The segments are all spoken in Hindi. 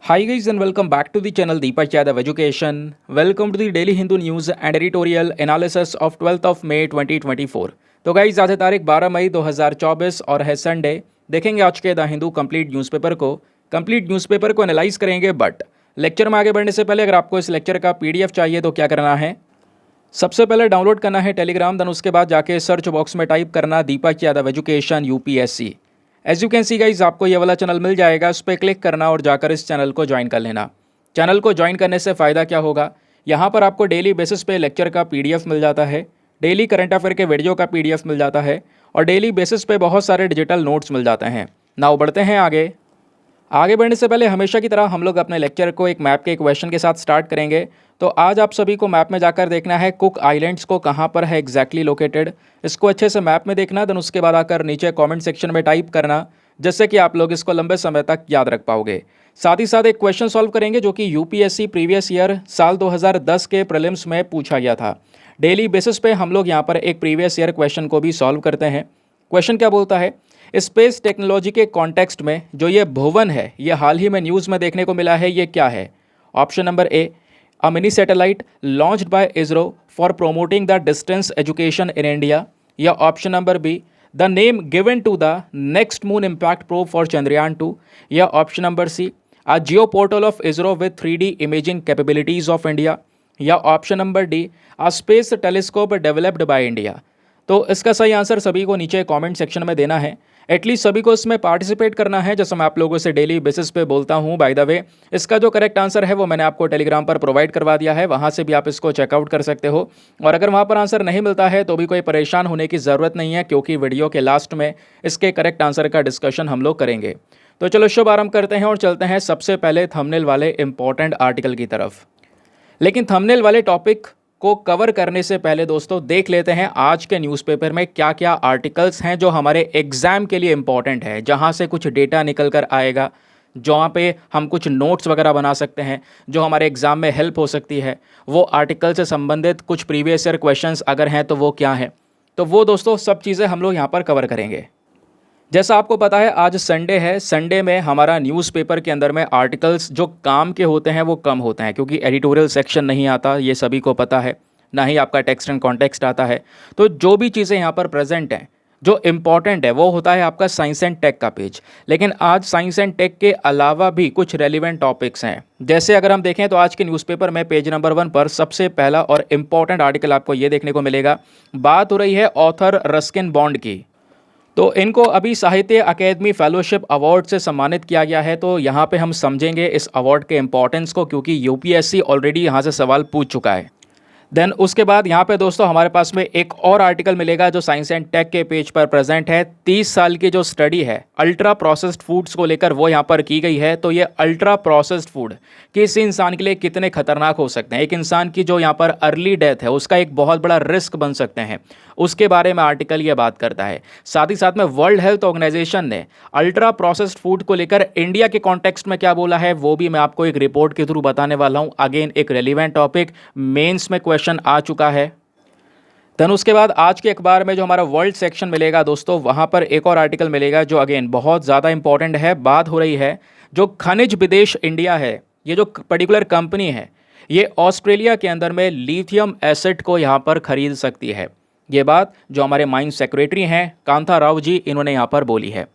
Hi guys and welcome back to the channel Deepak Yadav Education. Welcome to the Daily Hindu News and Editorial Analysis of 12th of May 2024. तो गाइज आज है तारीख 12 मई 2024 और है संडे। देखेंगे आज के द हिंदू कंप्लीट न्यूज़पेपर को एनालाइज करेंगे। बट लेक्चर में आगे बढ़ने से पहले अगर आपको इस लेक्चर का पीडीएफ चाहिए तो क्या करना है, सबसे पहले डाउनलोड करना है टेलीग्राम, देन उसके बाद जाके सर्च बॉक्स में टाइप करना Deepak Yadav education UPSC. As you can see guys आपको ये वाला चैनल मिल जाएगा, उस पर क्लिक करना और जाकर इस चैनल को ज्वाइन कर लेना। चैनल को ज्वाइन करने से फ़ायदा क्या होगा, यहाँ पर आपको डेली बेसिस पे लेक्चर का पीडीएफ मिल जाता है, डेली करंट अफेयर के वीडियो का पीडीएफ मिल जाता है और डेली बेसिस पे बहुत सारे डिजिटल नोट्स मिल जाते हैं। नाउ बढ़ते हैं आगे बढ़ने से पहले हमेशा की तरह हम लोग अपने लेक्चर को एक मैप के क्वेश्चन के साथ स्टार्ट करेंगे। तो आज आप सभी को मैप में जाकर देखना है कुक आइलैंड्स को कहाँ पर है एग्जैक्टली लोकेटेड। इसको अच्छे से मैप में देखना, देन उसके बाद आकर नीचे कमेंट सेक्शन में टाइप करना, जिससे कि आप लोग इसको लंबे समय तक याद रख पाओगे। साथ ही साथ एक क्वेश्चन सॉल्व करेंगे जो कि यूपीएससी प्रीवियस ईयर साल 2010 के प्रीलिम्स में पूछा गया था। डेली बेसिस पे हम लोग यहाँ पर एक प्रीवियस ईयर क्वेश्चन को भी सॉल्व करते हैं। क्वेश्चन क्या बोलता है, स्पेस टेक्नोलॉजी के कॉन्टेक्स्ट में जो ये भुवन है, ये हाल ही में न्यूज़ में देखने को मिला है, ये क्या है? Option number A, a mini satellite launched by ISRO for promoting the distance education in India, या option number B, the name given to the next moon impact probe for Chandrayaan 2, या option number C, a geo portal of ISRO with 3D imaging capabilities of India, या option number D, a space telescope developed by India. तो इसका सही आंसर सभी को नीचे कमेंट सेक्शन में देना है। एटलीस्ट सभी को इसमें पार्टिसिपेट करना है, जैसे मैं आप लोगों से डेली बेसिस पे बोलता हूँ। बाय द वे, इसका जो करेक्ट आंसर है वो मैंने आपको टेलीग्राम पर प्रोवाइड करवा दिया है, वहाँ से भी आप इसको चेकआउट कर सकते हो। और अगर वहाँ पर आंसर नहीं मिलता है तो भी कोई परेशान होने की ज़रूरत नहीं है, क्योंकि वीडियो के लास्ट में इसके करेक्ट आंसर का डिस्कशन हम लोग करेंगे। तो चलो शुभ आरंभ करते हैं और चलते हैं सबसे पहले थंबनेल वाले इंपॉर्टेंट आर्टिकल की तरफ। लेकिन थंबनेल वाले टॉपिक को कवर करने से पहले दोस्तों देख लेते हैं आज के न्यूज़पेपर में क्या क्या आर्टिकल्स हैं जो हमारे एग्ज़ाम के लिए इम्पॉर्टेंट है, जहां से कुछ डेटा निकल कर आएगा, जहाँ पे हम कुछ नोट्स वगैरह बना सकते हैं जो हमारे एग्ज़ाम में हेल्प हो सकती है। वो आर्टिकल से संबंधित कुछ प्रीवियस ईयर क्वेश्चंस अगर हैं तो वो क्या हैं, तो वो दोस्तों सब चीज़ें हम लोग यहाँ पर कवर करेंगे। जैसा आपको पता है आज संडे है, संडे में हमारा न्यूज़पेपर के अंदर में आर्टिकल्स जो काम के होते हैं वो कम होते हैं, क्योंकि एडिटोरियल सेक्शन नहीं आता, ये सभी को पता है, ना ही आपका टेक्स्ट एंड कॉन्टेक्स्ट आता है। तो जो भी चीज़ें यहाँ पर प्रेजेंट हैं, जो इम्पॉर्टेंट है, वो होता है आपका साइंस एंड टेक का पेज। लेकिन आज साइंस एंड टेक के अलावा भी कुछ रेलिवेंट टॉपिक्स हैं। जैसे अगर हम देखें तो आज के न्यूज़पेपर में पेज नंबर 1 पर सबसे पहला और इम्पॉर्टेंट आर्टिकल आपको ये देखने को मिलेगा। बात हो रही है ऑथर रस्किन बॉन्ड की। तो इनको अभी साहित्य अकेदमी फेलोशिप अवार्ड से सम्मानित किया गया है। तो यहाँ पे हम समझेंगे इस अवार्ड के इंपॉर्टेंस को, क्योंकि यूपीएससी ऑलरेडी यहाँ से सवाल पूछ चुका है। देन उसके बाद यहाँ पे दोस्तों हमारे पास में एक और आर्टिकल मिलेगा जो साइंस एंड टेक के पेज पर प्रेजेंट है। 30 साल की जो स्टडी है अल्ट्रा प्रोसेस्ड फूड्स को लेकर, वो यहाँ पर की गई है। तो ये अल्ट्रा प्रोसेस्ड फूड किसी इंसान के लिए कितने खतरनाक हो सकते हैं, एक इंसान की जो यहाँ पर अर्ली डेथ है उसका एक बहुत बड़ा रिस्क बन सकते हैं, उसके बारे में आर्टिकल ये बात करता है। साथ ही साथ में वर्ल्ड हेल्थ ऑर्गेनाइजेशन ने अल्ट्रा प्रोसेस्ड फूड को लेकर इंडिया के कॉन्टेक्स्ट में क्या बोला है वो भी मैं आपको एक रिपोर्ट के थ्रू बताने वाला हूँ। अगेन एक रेलिवेंट टॉपिक, मेंस में क्वेश्चन आ चुका है। देन उसके बाद आज के अखबार में जो हमारा वर्ल्ड सेक्शन मिलेगा दोस्तों, वहाँ पर एक और आर्टिकल मिलेगा जो अगेन बहुत ज़्यादा इंपॉर्टेंट है। बात हो रही है जो खनिज विदेश इंडिया है, ये जो पर्टिकुलर कंपनी है, ये ऑस्ट्रेलिया के अंदर में लिथियम एसिड को यहाँ पर खरीद सकती है। ये बात जो हमारे माइंस सेक्रेटरी हैं कांता राव जी, इन्होंने यहाँ पर बोली है।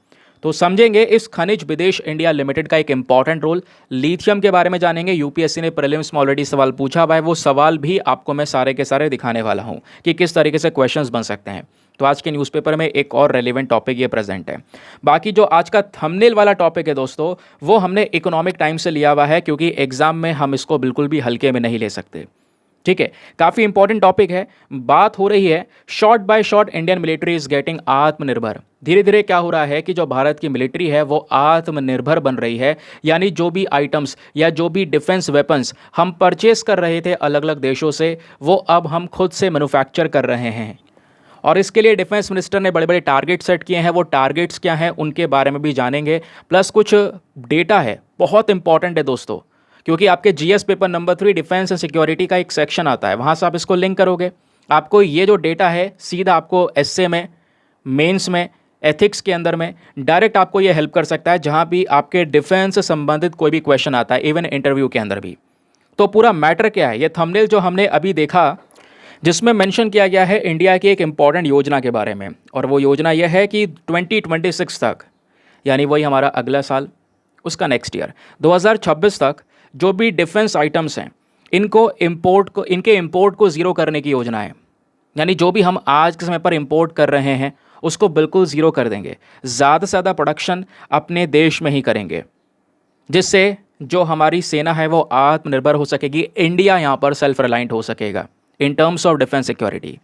तो समझेंगे इस खनिज विदेश इंडिया लिमिटेड का एक इंपॉर्टेंट रोल। लिथियम के बारे में जानेंगे, यूपीएससी ने प्रीलिम्स में ऑलरेडी सवाल पूछा हुआ है, वो सवाल भी आपको मैं सारे के सारे दिखाने वाला हूँ कि किस तरीके से क्वेश्चंस बन सकते हैं। तो आज के न्यूज़पेपर में एक और रेलिवेंट टॉपिक ये प्रेजेंट है। बाकी जो आज का थंबनेल वाला टॉपिक है दोस्तों, वो हमने इकोनॉमिक टाइम से लिया हुआ है, क्योंकि एग्जाम में हम इसको बिल्कुल भी हल्के में नहीं ले सकते। ठीक है, काफ़ी इंपॉर्टेंट टॉपिक है। बात हो रही है short by short Indian military is getting aatmanirbhar. धीरे धीरे क्या हो रहा है कि जो भारत की मिलिट्री है वो आत्मनिर्भर बन रही है, यानी जो भी आइटम्स या जो भी डिफेंस वेपन्स हम परचेस कर रहे थे अलग अलग देशों से, वो अब हम खुद से मैन्युफैक्चर कर रहे हैं। और इसके लिए डिफेंस मिनिस्टर ने बड़े बड़े टारगेट सेट किए हैं। वो टारगेट्स क्या हैं उनके बारे में भी जानेंगे, प्लस कुछ डेटा है बहुत इंपॉर्टेंट है दोस्तों, क्योंकि आपके GS paper number 3 defence and security का एक सेक्शन आता है, वहाँ से आप इसको लिंक करोगे, आपको ये जो डेटा है सीधा आपको एसए में, मेंस में एथिक्स के अंदर में डायरेक्ट आपको ये हेल्प कर सकता है जहाँ भी आपके डिफेंस से संबंधित कोई भी क्वेश्चन आता है, इवन इंटरव्यू के अंदर भी। तो पूरा मैटर क्या है, ये थंबनेल जो हमने अभी देखा जिसमें मेंशन किया गया है इंडिया की एक इम्पॉर्टेंट योजना के बारे में, और वो योजना ये है कि 2026 तक, यानी वही हमारा अगला साल, उसका नेक्स्ट ईयर 2026 तक जो भी डिफेंस आइटम्स हैं इनके इंपोर्ट को ज़ीरो करने की योजना है। यानी जो भी हम आज के समय पर इंपोर्ट कर रहे हैं उसको बिल्कुल ज़ीरो कर देंगे, ज़्यादा से ज़्यादा प्रोडक्शन अपने देश में ही करेंगे, जिससे जो हमारी सेना है वो आत्मनिर्भर हो सकेगी, इंडिया यहाँ पर सेल्फ रिलायंट हो सकेगा in terms of defence security.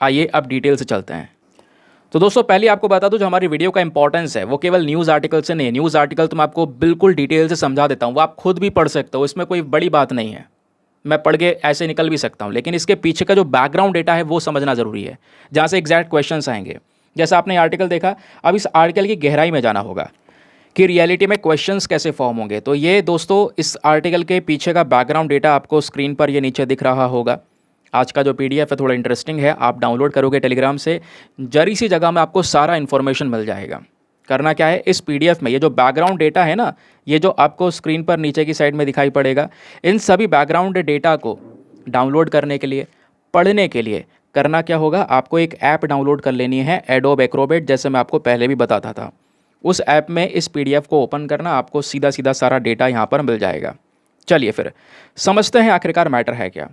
आइए अब डिटेल से चलते हैं। तो दोस्तों पहले आपको बता दूं जो हमारी वीडियो का इंपॉर्टेंस है वो केवल न्यूज़ आर्टिकल से नहीं है। न्यूज़ आर्टिकल तो मैं आपको बिल्कुल डिटेल से समझा देता हूँ, वो आप खुद भी पढ़ सकते हो, इसमें कोई बड़ी बात नहीं है, मैं पढ़ के ऐसे निकल भी सकता हूँ, लेकिन इसके पीछे का जो बैकग्राउंड डेटा है वो समझना ज़रूरी है, जहाँ से एग्जैक्ट क्वेश्चंस आएंगे। जैसा आपने आर्टिकल देखा, अब इस आर्टिकल की गहराई में जाना होगा कि रियलिटी में क्वेश्चंस कैसे फॉर्म होंगे। तो ये दोस्तों इस आर्टिकल के पीछे का बैकग्राउंड डेटा आपको स्क्रीन पर ये नीचे दिख रहा होगा। आज का जो पीडीएफ है थोड़ा इंटरेस्टिंग है, आप डाउनलोड करोगे टेलीग्राम से, जरी सी जगह में आपको सारा इन्फॉर्मेशन मिल जाएगा। करना क्या है, इस पीडीएफ में ये जो बैकग्राउंड डेटा है ना, ये जो आपको स्क्रीन पर नीचे की साइड में दिखाई पड़ेगा, इन सभी बैकग्राउंड डेटा को डाउनलोड करने के लिए, पढ़ने के लिए करना क्या होगा, आपको एक ऐप डाउनलोड कर लेनी है, एडोब एक्रोबेट, जैसे मैं आपको पहले भी बताता था। उस ऐप में इस पीडीएफ को ओपन करना, आपको सीधा सीधा सारा डेटा यहाँ पर मिल जाएगा। चलिए फिर समझते हैं आखिरकार मैटर है क्या।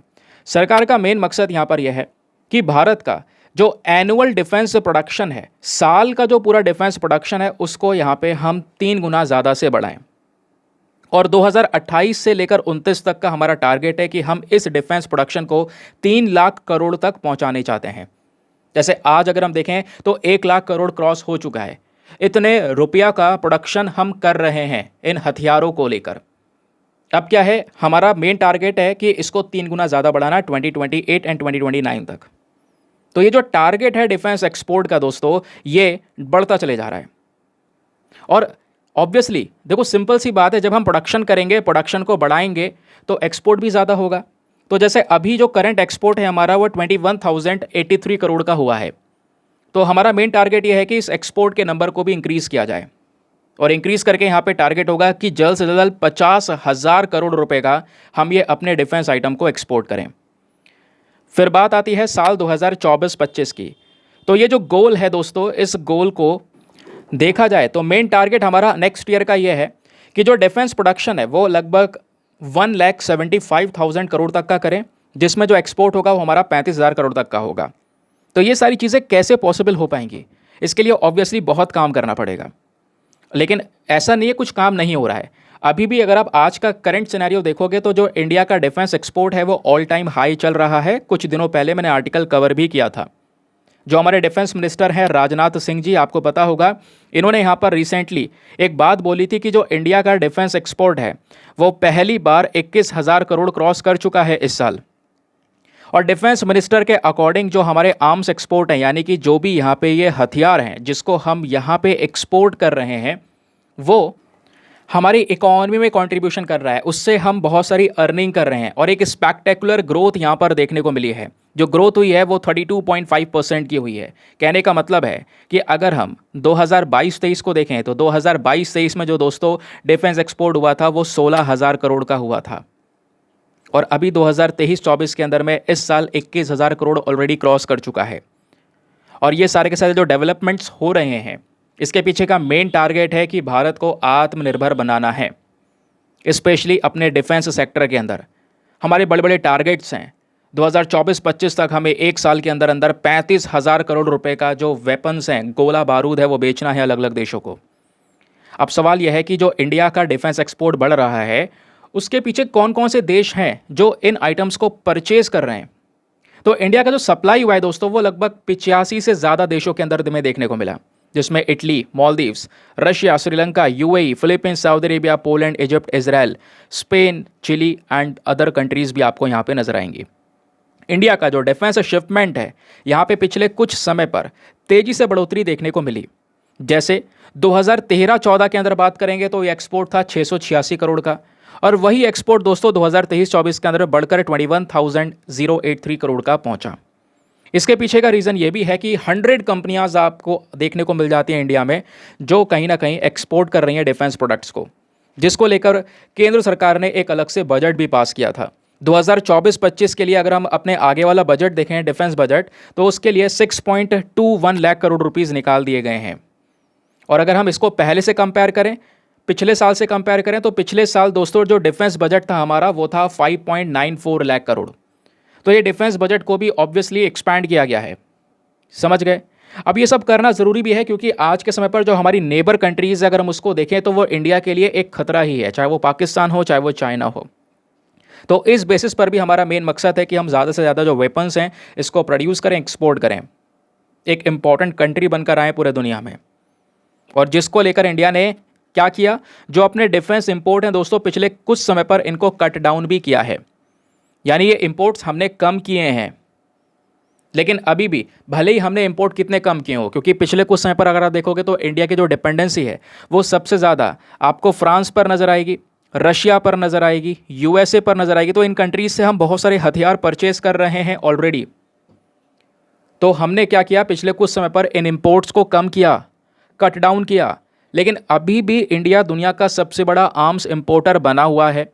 सरकार का मेन मकसद यहाँ पर यह है कि भारत का जो एनुअल डिफेंस प्रोडक्शन है, साल का जो पूरा डिफेंस प्रोडक्शन है, उसको यहाँ पे हम 3 गुना ज़्यादा से बढ़ाएं। और 2028 से लेकर 29 तक का हमारा टारगेट है कि हम इस डिफेंस प्रोडक्शन को 3 लाख करोड़ तक पहुँचाने चाहते हैं। जैसे आज अगर हम देखें तो 1 लाख करोड़ क्रॉस हो चुका है। इतने रुपया का प्रोडक्शन हम कर रहे हैं इन हथियारों को लेकर। अब क्या है, हमारा मेन टारगेट है कि इसको 3 गुना ज़्यादा बढ़ाना 2028 एंड 2029 तक। तो ये जो टारगेट है डिफेंस एक्सपोर्ट का दोस्तों, ये बढ़ता चले जा रहा है। और ऑब्वियसली देखो सिंपल सी बात है, जब हम प्रोडक्शन करेंगे, प्रोडक्शन को बढ़ाएंगे तो एक्सपोर्ट भी ज़्यादा होगा। तो जैसे अभी जो करंट एक्सपोर्ट है हमारा वो 21,083 करोड़ का हुआ है। तो हमारा मेन टारगेट ये है कि इस एक्सपोर्ट के नंबर को भी इंक्रीज़ किया जाए, और इंक्रीज़ करके यहाँ पे टारगेट होगा कि जल्द से जल्द 50,000 करोड़ रुपए का हम ये अपने डिफेंस आइटम को एक्सपोर्ट करें। फिर बात आती है साल 2024-25 की। तो ये जो गोल है दोस्तों, इस गोल को देखा जाए तो मेन टारगेट हमारा नेक्स्ट ईयर का ये है कि जो डिफेंस प्रोडक्शन है वो लगभग 1,75,000 करोड़ तक का करें, जिसमें जो एक्सपोर्ट होगा वो हमारा 35,000 करोड़ तक का होगा। तो ये सारी चीज़ें कैसे पॉसिबल हो पाएंगी, इसके लिए ऑब्वियसली बहुत काम करना पड़ेगा, लेकिन ऐसा नहीं है कुछ काम नहीं हो रहा है। अभी भी अगर आप आज का करंट सिनेरियो देखोगे तो जो इंडिया का डिफेंस एक्सपोर्ट है वो ऑल टाइम हाई चल रहा है। कुछ दिनों पहले मैंने आर्टिकल कवर भी किया था। जो हमारे डिफेंस मिनिस्टर हैं राजनाथ सिंह जी, आपको पता होगा, इन्होंने यहाँ पर रिसेंटली एक बात बोली थी कि जो इंडिया का डिफेंस एक्सपोर्ट है वो पहली बार 21,000 करोड़ क्रॉस कर चुका है इस साल। और डिफेंस मिनिस्टर के अकॉर्डिंग जो हमारे आर्म्स एक्सपोर्ट हैं, यानी कि जो भी यहाँ पे ये हथियार हैं जिसको हम यहाँ पे एक्सपोर्ट कर रहे हैं, वो हमारी इकोनॉमी में कंट्रीब्यूशन कर रहा है, उससे हम बहुत सारी अर्निंग कर रहे हैं, और एक स्पेक्टेकुलर ग्रोथ यहाँ पर देखने को मिली है। जो ग्रोथ हुई है वो 32.5% की हुई है। कहने का मतलब है कि अगर हम 2022-23 को देखें तो 2022-23 में जो दोस्तों डिफेंस एक्सपोर्ट हुआ था वो 16,000 करोड़ का हुआ था, और अभी 2023-24 के अंदर में इस साल 21,000 करोड़ ऑलरेडी क्रॉस कर चुका है। और ये सारे के सारे जो डेवलपमेंट्स हो रहे हैं, इसके पीछे का मेन टारगेट है कि भारत को आत्मनिर्भर बनाना है, स्पेशली अपने डिफेंस सेक्टर के अंदर। हमारे बड़े बड़े टारगेट्स हैं, 2024-25 तक हमें एक साल के अंदर अंदर 35,000 करोड़ रुपए का जो वेपन्स हैं, गोला बारूद है, वो बेचना है अलग अलग देशों को। अब सवाल यह है कि जो इंडिया का डिफेंस एक्सपोर्ट बढ़ रहा है उसके पीछे कौन कौन से देश हैं जो इन आइटम्स को परचेज कर रहे हैं। तो इंडिया का जो सप्लाई हुआ है दोस्तों वो लगभग 85 से ज़्यादा देशों के अंदर में देखने को मिला, जिसमें Italy, Maldives, Russia, Sri Lanka, UAE, Philippines, Saudi Arabia, Poland, Egypt, Israel, Spain, Chile and other countries भी आपको यहाँ पे नजर आएंगी। इंडिया का जो डिफेंस शिपमेंट है यहाँ पे पिछले कुछ समय पर तेज़ी से बढ़ोतरी देखने को मिली। जैसे 2013-14 के अंदर बात करेंगे तो ये एक्सपोर्ट था 686 करोड़ का, और वही एक्सपोर्ट दोस्तों 2023-24 के अंदर बढ़कर 21,083 करोड़ का पहुंचा। इसके पीछे का रीज़न ये भी है कि 100 कंपनियां आपको देखने को मिल जाती हैं इंडिया में जो कहीं ना कहीं एक्सपोर्ट कर रही हैं डिफेंस प्रोडक्ट्स को, जिसको लेकर केंद्र सरकार ने एक अलग से बजट भी पास किया था 2024-25 के लिए। अगर हम अपने आगे वाला बजट देखें, डिफेंस बजट, तो उसके लिए 6.21 लाख करोड़ रुपीस निकाल दिए गए हैं। और अगर हम इसको पहले से कंपेयर करें, पिछले साल से कंपेयर करें, तो पिछले साल दोस्तों जो डिफेंस बजट था हमारा वो था 5.94 लाख करोड़। तो ये डिफेंस बजट को भी ऑब्वियसली एक्सपैंड किया गया है, समझ गए। अब ये सब करना ज़रूरी भी है क्योंकि आज के समय पर जो हमारी नेबर कंट्रीज़ अगर हम उसको देखें तो वो इंडिया के लिए एक खतरा ही है, चाहे वो पाकिस्तान हो चाहे वो चाइना हो। तो इस बेसिस पर भी हमारा मेन मकसद है कि हम ज़्यादा से ज़्यादा जो वेपन्स हैं इसको प्रोड्यूस करें, एक्सपोर्ट करें, एक इम्पॉर्टेंट कंट्री बनकर आए पूरे दुनिया में। और जिसको लेकर इंडिया ने क्या किया, जो अपने डिफेंस इंपोर्ट हैं दोस्तों पिछले कुछ समय पर इनको कट डाउन भी किया है, यानी ये इंपोर्ट्स हमने कम किए हैं। लेकिन अभी भी भले ही हमने इंपोर्ट कितने कम किए हो, क्योंकि पिछले कुछ समय पर अगर आप देखोगे तो इंडिया की जो डिपेंडेंसी है वो सबसे ज़्यादा आपको फ्रांस पर नज़र आएगी, रशिया पर नज़र आएगी, यूएसए पर नज़र आएगी। तो इन कंट्रीज से हम बहुत सारे हथियार परचेज कर रहे हैं ऑलरेडी। तो हमने क्या किया, पिछले कुछ समय पर इन इंपोर्ट्स को कम किया, कट डाउन किया। लेकिन अभी भी इंडिया दुनिया का सबसे बड़ा आर्म्स इंपोर्टर बना हुआ है।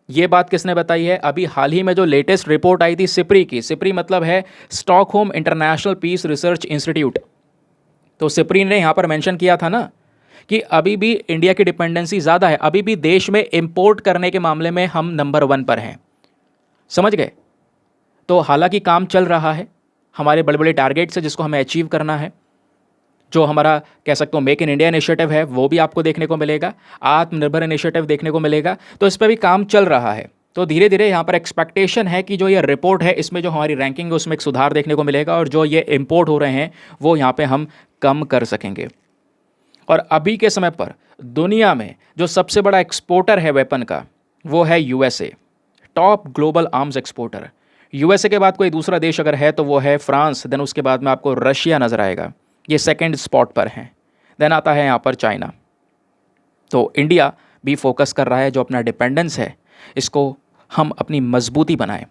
ये बात किसने बताई है? अभी हाल ही में जो लेटेस्ट रिपोर्ट आई थी सिप्री की, सिप्री मतलब है Stockholm International Peace Research Institute. तो सिप्री ने यहाँ पर मेंशन किया था ना कि अभी भी इंडिया की डिपेंडेंसी ज़्यादा है, अभी भी देश में इंपोर्ट करने के मामले में हम नंबर 1 पर हैं, समझ गए। तो हालांकि काम चल रहा है, हमारे बड़े बड़े टारगेट्स है जिसको हमें अचीव करना है। जो हमारा कह सकते हो मेक इन इंडिया इनिशिएटिव है वो भी आपको देखने को मिलेगा, आत्मनिर्भर इनिशिएटिव देखने को मिलेगा। तो इस पर भी काम चल रहा है। तो धीरे धीरे यहाँ पर एक्सपेक्टेशन है कि जो ये रिपोर्ट है इसमें जो हमारी रैंकिंग है उसमें एक सुधार देखने को मिलेगा और जो ये इंपोर्ट हो रहे हैं वो यहाँ पे हम कम कर सकेंगे। और अभी के समय पर दुनिया में जो सबसे बड़ा एक्सपोर्टर है वेपन का वो है USA, top global arms exporter. USA के बाद कोई दूसरा देश अगर है तो वो है फ्रांस, देन उसके बाद में आपको रशिया नज़र आएगा, ये सेकंड स्पॉट पर हैं। देन आता है यहाँ पर चाइना। तो इंडिया भी फोकस कर रहा है जो अपना डिपेंडेंस है इसको हम अपनी मजबूती बनाएं,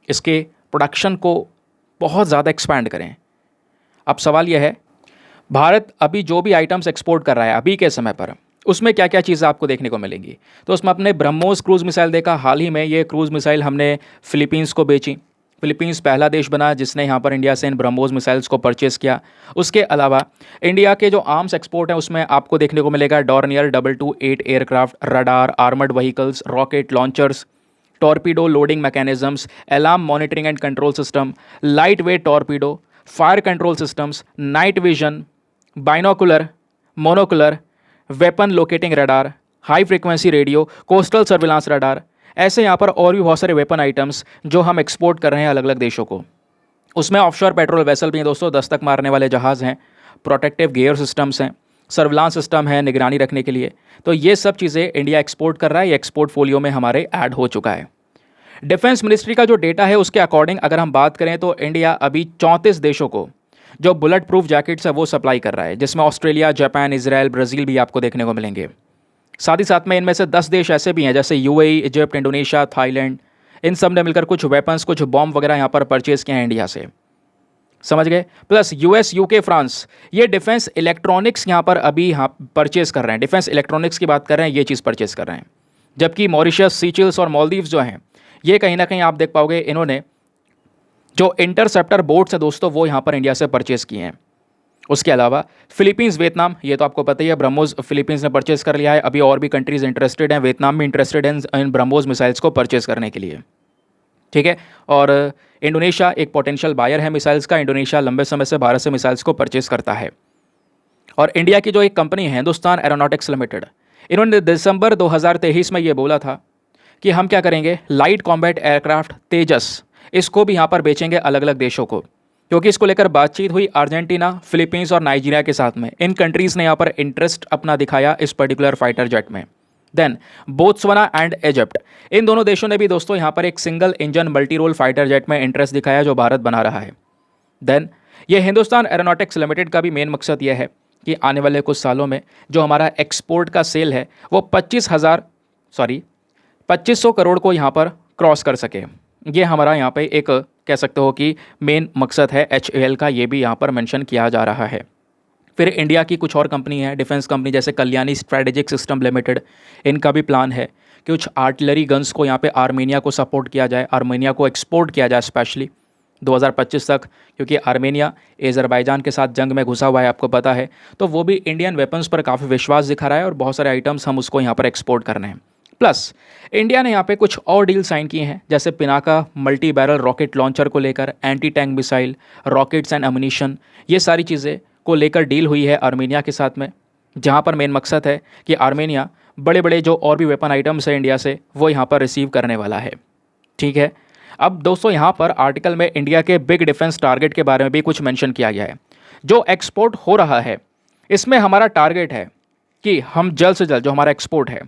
इसके प्रोडक्शन को बहुत ज़्यादा एक्सपैंड करें। अब सवाल यह है, भारत अभी जो भी आइटम्स एक्सपोर्ट कर रहा है अभी के समय पर उसमें क्या क्या चीज़ें आपको देखने को मिलेंगी। तो उसमें अपने ब्रह्मोस क्रूज़ मिसाइल देखा, हाल ही में ये क्रूज़ मिसाइल हमने फिलीपींस को बेची। फिलीपींस पहला देश बना जिसने यहाँ पर इंडिया से इन ब्रह्मोस मिसाइल्स को परचेज़ किया। उसके अलावा इंडिया के जो आर्म्स एक्सपोर्ट हैं उसमें आपको देखने को मिलेगा Dornier 228 aircraft, radar, armoured vehicles, rocket launchers, torpedo loading mechanisms, alarm monitoring and control system, light weight torpedo, fire control systems, night vision, binocular, monocular, weapon locating radar, high frequency radio, coastal surveillance radar. ऐसे यहाँ पर और भी बहुत सारे वेपन आइटम्स जो हम एक्सपोर्ट कर रहे हैं अलग अलग देशों को। उसमें ऑफशोर पेट्रोल वेसल भी हैं दोस्तों, दस्तक मारने वाले जहाज़ हैं, प्रोटेक्टिव गियर सिस्टम्स हैं, सर्विलांस सिस्टम है निगरानी रखने के लिए। तो ये सब चीज़ें इंडिया एक्सपोर्ट कर रहा है, ये एक्सपोर्ट फोलियो में हमारे ऐड हो चुका है। डिफेंस मिनिस्ट्री का जो डेटा है उसके अकॉर्डिंग अगर हम बात करें तो इंडिया अभी 34 देशों को जो बुलेट प्रूफ जैकेट्स है वो सप्लाई कर रहा है, जिसमें ऑस्ट्रेलिया, जापान, इजराइल, ब्राज़ील भी आपको देखने को मिलेंगे। साथ ही साथ में इनमें से 10 देश ऐसे भी हैं जैसे यूएई, इजिप्ट, इंडोनेशिया, थाईलैंड, इन सब ने मिलकर कुछ वेपन्स, कुछ बॉम्ब वगैरह यहाँ पर परचेज़ किए हैं इंडिया से, समझ गए। प्लस यूएस, यूके, फ्रांस ये डिफेंस इलेक्ट्रॉनिक्स यहाँ पर अभी यहाँ परचेज़ कर रहे हैं, डिफेंस इलेक्ट्रॉनिक्स की बात कर रहे हैं, ये चीज़ परचेज़ कर रहे हैं। जबकि मॉरिशस, सीचिल्स और मालदीव्स जो हैं ये कहीं ना कहीं आप देख पाओगे इन्होंने जो इंटरसेप्टर बोट्स हैं दोस्तों वो यहाँ पर इंडिया से परचेज़ किए हैं। उसके अलावा फिलीपींस, वियतनाम, ये तो आपको पता ही है, ब्रह्मोस फिलीपींस ने परचेज़ कर लिया है। अभी और भी कंट्रीज़ इंटरेस्टेड हैं, वियतनाम भी इंटरेस्टेड हैं इन ब्रह्मोस मिसाइल्स को परचेज़ करने के लिए, ठीक है। और इंडोनेशिया एक पोटेंशियल बायर है मिसाइल्स का, इंडोनेशिया लंबे समय से भारत से मिसाइल्स को परचेज़ करता है। और इंडिया की जो एक कंपनी है हिंदुस्तान एरोनॉटिक्स लिमिटेड, इन्होंने दिसंबर 2023 में ये बोला था कि हम क्या करेंगे, लाइट कॉम्बैट एयरक्राफ्ट तेजस इसको भी यहाँ पर बेचेंगे अलग अलग देशों को, क्योंकि इसको लेकर बातचीत हुई अर्जेंटीना, फिलीपींस और नाइजीरिया के साथ में। इन कंट्रीज़ ने यहाँ पर इंटरेस्ट अपना दिखाया इस पर्टिकुलर फाइटर जेट में। देन बोत्सवाना एंड इजिप्ट, इन दोनों देशों ने भी दोस्तों यहाँ पर एक single engine multi role fighter jet में इंटरेस्ट दिखाया जो भारत बना रहा है। देन ये हिंदुस्तान एरोनॉटिक्स लिमिटेड का भी मेन मकसद यह है कि आने वाले कुछ सालों में जो हमारा एक्सपोर्ट का सेल है वो 2500 करोड़ को यहाँ पर क्रॉस कर सके। ये हमारा यहाँ पे एक कह सकते हो कि मेन मकसद है HAL का, ये भी यहाँ पर मेंशन किया जा रहा है। फिर इंडिया की कुछ और कंपनी है, डिफेंस कंपनी, जैसे कल्याणी स्ट्रेटेजिक सिस्टम लिमिटेड, इनका भी प्लान है कि कुछ आर्टिलरी गन्स को यहाँ पे आर्मेनिया को सपोर्ट किया जाए, आर्मेनिया को एक्सपोर्ट किया जाए स्पेशली 2025 तक, क्योंकि आर्मेनिया अज़रबैजान के साथ जंग में घुसा हुआ है, आपको पता है। तो वो भी इंडियन वेपन्स पर काफ़ी विश्वास दिखा रहा है और बहुत सारे आइटम्स हम उसको यहाँ पर एक्सपोर्ट करने हैं। प्लस इंडिया ने यहाँ पे कुछ और डील साइन किए हैं, जैसे Pinaka multi barrel rocket launcher को लेकर, anti tank missile, rockets and ammunition, ये सारी चीज़ें को लेकर डील हुई है आर्मेनिया के साथ में, जहाँ पर मेन मकसद है कि आर्मेनिया बड़े बड़े जो और भी वेपन आइटम्स है इंडिया से वो यहाँ पर रिसीव करने वाला है। ठीक है, अब दोस्तों यहाँ पर आर्टिकल में इंडिया के बिग डिफेंस टारगेट के बारे में भी कुछ मेंशन किया गया है। जो एक्सपोर्ट हो रहा है इसमें हमारा टारगेट है कि हम जल्द से जल्द जो हमारा एक्सपोर्ट है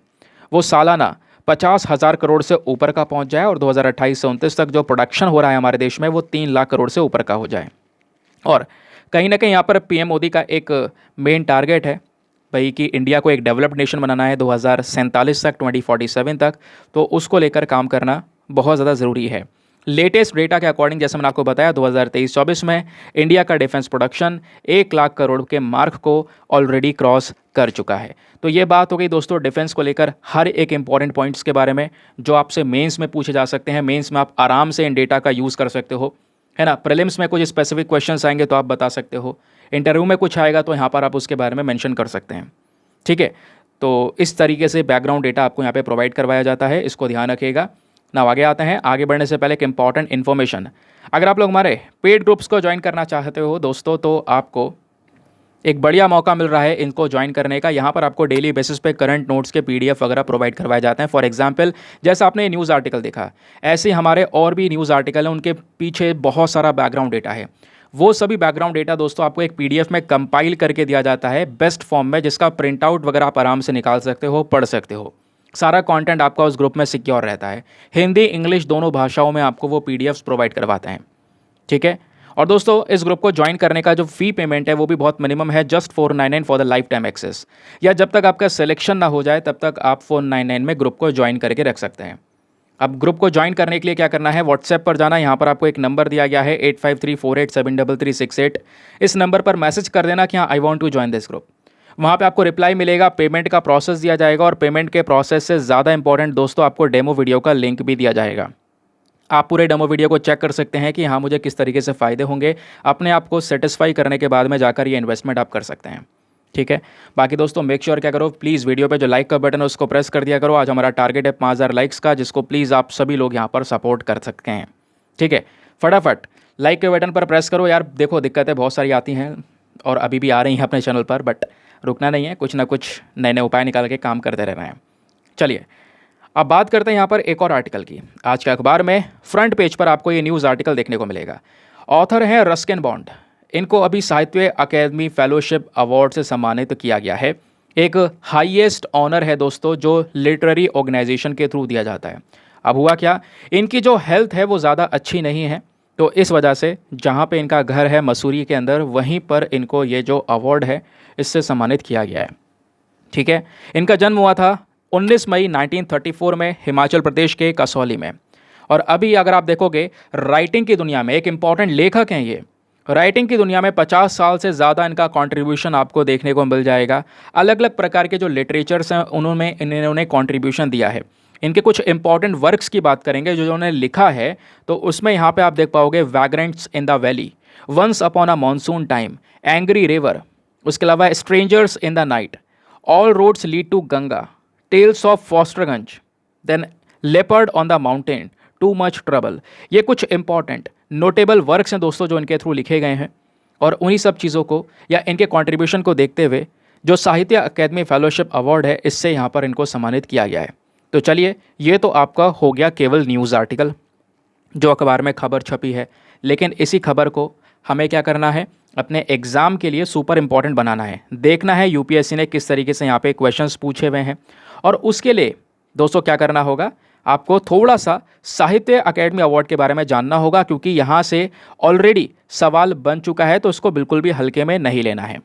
वो सालाना 50,000 करोड़ से ऊपर का पहुँच जाए और 2028 से 29 तक जो प्रोडक्शन हो रहा है हमारे देश में वो 3 लाख करोड़ से ऊपर का हो जाए। और कहीं ना कहीं यहाँ पर PM मोदी का एक मेन टारगेट है भाई कि इंडिया को एक डेवलप्ड नेशन बनाना है 2047 तक, 2047 तक, तो उसको लेकर काम करना बहुत ज़्यादा ज़रूरी है। लेटेस्ट डेटा के अकॉर्डिंग जैसे मैंने आपको बताया 2023-24 में इंडिया का डिफेंस प्रोडक्शन 1 लाख करोड़ के मार्क को ऑलरेडी क्रॉस कर चुका है। तो ये बात हो गई दोस्तों डिफेंस को लेकर हर एक इंपॉर्टेंट पॉइंट्स के बारे में, जो आपसे मेंस में पूछे जा सकते हैं। मेंस में आप आराम से इन डेटा का यूज़ कर सकते हो, है ना। प्रीलिम्स में कुछ स्पेसिफिक क्वेश्चंस आएंगे तो आप बता सकते हो, इंटरव्यू में कुछ आएगा तो यहाँ पर आप उसके बारे में मेंशन कर सकते हैं। ठीक है, तो इस तरीके से बैकग्राउंड डेटा आपको यहाँ पे प्रोवाइड करवाया जाता है, इसको ध्यान रखिएगा ना। आगे आते हैं, आगे बढ़ने से पहले एक इंपॉर्टेंट इन्फॉर्मेशन, अगर आप लोग हमारे पेड ग्रुप्स को ज्वाइन करना चाहते हो दोस्तों तो आपको एक बढ़िया मौका मिल रहा है इनको ज्वाइन करने का। यहाँ पर आपको डेली बेसिस पे करंट नोट्स के PDF वगैरह प्रोवाइड करवाए जाते हैं। फॉर एग्जांपल जैसा आपने न्यूज़ आर्टिकल देखा, ऐसे हमारे और भी न्यूज़ आर्टिकल हैं, उनके पीछे बहुत सारा बैकग्राउंड डेटा है। वो सभी बैकग्राउंड डेटा दोस्तों आपको एक PDF में कंपाइल करके दिया जाता है बेस्ट फॉर्म में, जिसका प्रिंट आउट वगैरह आप आराम से निकाल सकते हो, पढ़ सकते हो। सारा कंटेंट आपका उस ग्रुप में सिक्योर रहता है, हिंदी इंग्लिश दोनों भाषाओं में आपको वो PDFs प्रोवाइड करवाते हैं। ठीक है, और दोस्तों इस ग्रुप को ज्वाइन करने का जो फी पेमेंट है वो भी बहुत मिनिमम है, just 499 for the life time access, या जब तक आपका सिलेक्शन ना हो जाए तब तक आप 499 में ग्रुप को ज्वाइन करके रख सकते हैं। अब ग्रुप को ज्वाइन करने के लिए क्या करना है, व्हाट्सएप पर जाना, यहाँ पर आपको एक नंबर दिया गया है 8534873368। इस नंबर पर मैसेज कर देना कि हाँ I want to join this group. वहाँ पे आपको रिप्लाई मिलेगा, पेमेंट का प्रोसेस दिया जाएगा, और पेमेंट के प्रोसेस से ज़्यादा इंपॉर्टेंट दोस्तों आपको डेमो वीडियो का लिंक भी दिया जाएगा। आप पूरे डेमो वीडियो को चेक कर सकते हैं कि हाँ मुझे किस तरीके से फ़ायदे होंगे। अपने आप को सेटिस्फाई करने के बाद में जाकर ये इन्वेस्टमेंट आप कर सकते हैं। ठीक है, बाकी दोस्तों मेक श्योर क्या करो, प्लीज़ वीडियो पे जो लाइक का बटन है उसको प्रेस कर दिया करो। आज हमारा टारगेट है 5000 लाइक्स का, जिसको प्लीज़ आप सभी लोग यहाँ पर सपोर्ट कर सकते हैं। ठीक है, फटाफट लाइक के बटन पर प्रेस करो यार। देखो दिक्कतें बहुत सारी आती हैं और अभी भी आ रही हैं अपने चैनल पर, बट रुकना नहीं है, कुछ ना कुछ नए नए उपाय निकाल के काम करते रहना है। चलिए अब बात करते हैं यहाँ पर एक और आर्टिकल की। आज के अखबार में फ्रंट पेज पर आपको ये न्यूज़ आर्टिकल देखने को मिलेगा। ऑथर हैं रस्किन बॉन्ड, इनको अभी साहित्य अकेदमी फेलोशिप अवार्ड से सम्मानित किया गया है। एक हाईएस्ट ऑनर है दोस्तों जो लिटरेरी ऑर्गेनाइजेशन के थ्रू दिया जाता है। अब हुआ क्या, इनकी जो हेल्थ है वो ज़्यादा अच्छी नहीं है, तो इस वजह से जहाँ पे इनका घर है मसूरी के अंदर, वहीं पर इनको ये जो अवार्ड है इससे सम्मानित किया गया है। ठीक है, इनका जन्म हुआ था 19 मई 1934 में हिमाचल प्रदेश के कसौली में। और अभी अगर आप देखोगे राइटिंग की दुनिया में एक इम्पॉर्टेंट लेखक हैं ये। राइटिंग की दुनिया में 50 साल से ज़्यादा इनका कंट्रीब्यूशन आपको देखने को मिल जाएगा। अलग अलग प्रकार के जो लिटरेचर्स हैं उन्होंने इन्होंने कंट्रीब्यूशन दिया है। इनके कुछ इंपॉर्टेंट वर्क्स की बात करेंगे जो उन्होंने लिखा है, तो उसमें यहाँ पे आप देख पाओगे vagrants in the valley, once upon a monsoon time, angry river, उसके अलावा strangers in the night, all roads lead to Ganga, tales of Fosterganj, then leopard on the mountain, too much trouble. ये कुछ इंपॉर्टेंट नोटेबल वर्क्स हैं दोस्तों जो इनके थ्रू लिखे गए हैं। और उन्हीं सब चीज़ों को या इनके कंट्रीब्यूशन को देखते हुए जो साहित्य अकेदमी फेलोशिप अवार्ड है इससे यहाँ पर इनको सम्मानित किया गया है। तो चलिए ये तो आपका हो गया केवल न्यूज़ आर्टिकल जो अखबार में खबर छपी है, लेकिन इसी खबर को हमें क्या करना है, अपने एग्ज़ाम के लिए सुपर इंपॉर्टेंट बनाना है। देखना है यूपीएससी ने किस तरीके से यहाँ पे क्वेश्चंस पूछे हुए हैं, और उसके लिए दोस्तों क्या करना होगा, आपको थोड़ा सा साहित्य अकेडमी अवार्ड के बारे में जानना होगा, क्योंकि यहाँ से ऑलरेडी सवाल बन चुका है, तो इसको बिल्कुल भी हल्के में नहीं लेना है।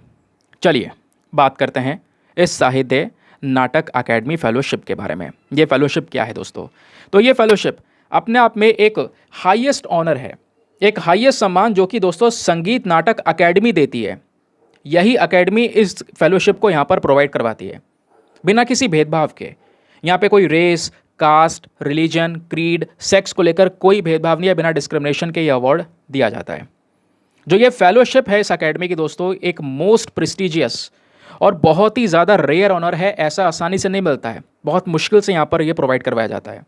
चलिए बात करते हैं इस साहित्य नाटक अकेडमी फेलोशिप के बारे में। ये फेलोशिप क्या है दोस्तों, तो ये फेलोशिप अपने आप में एक हाईएस्ट ऑनर है एक हाईएस्ट सम्मान जो कि दोस्तों संगीत नाटक अकेडमी देती है, यही अकेडमी इस फेलोशिप को यहाँ पर प्रोवाइड करवाती है बिना किसी भेदभाव के। यहाँ पे कोई race, caste, religion, creed, sex को लेकर कोई भेदभाव नहीं है, बिना डिस्क्रिमिनेशन के ये अवार्ड दिया जाता है। जो ये फेलोशिप है इस अकेडमी की दोस्तों, एक मोस्ट प्रेस्टिजियस और बहुत ही ज़्यादा रेयर ऑनर है, ऐसा आसानी से नहीं मिलता है, बहुत मुश्किल से यहाँ पर ये प्रोवाइड करवाया जाता है,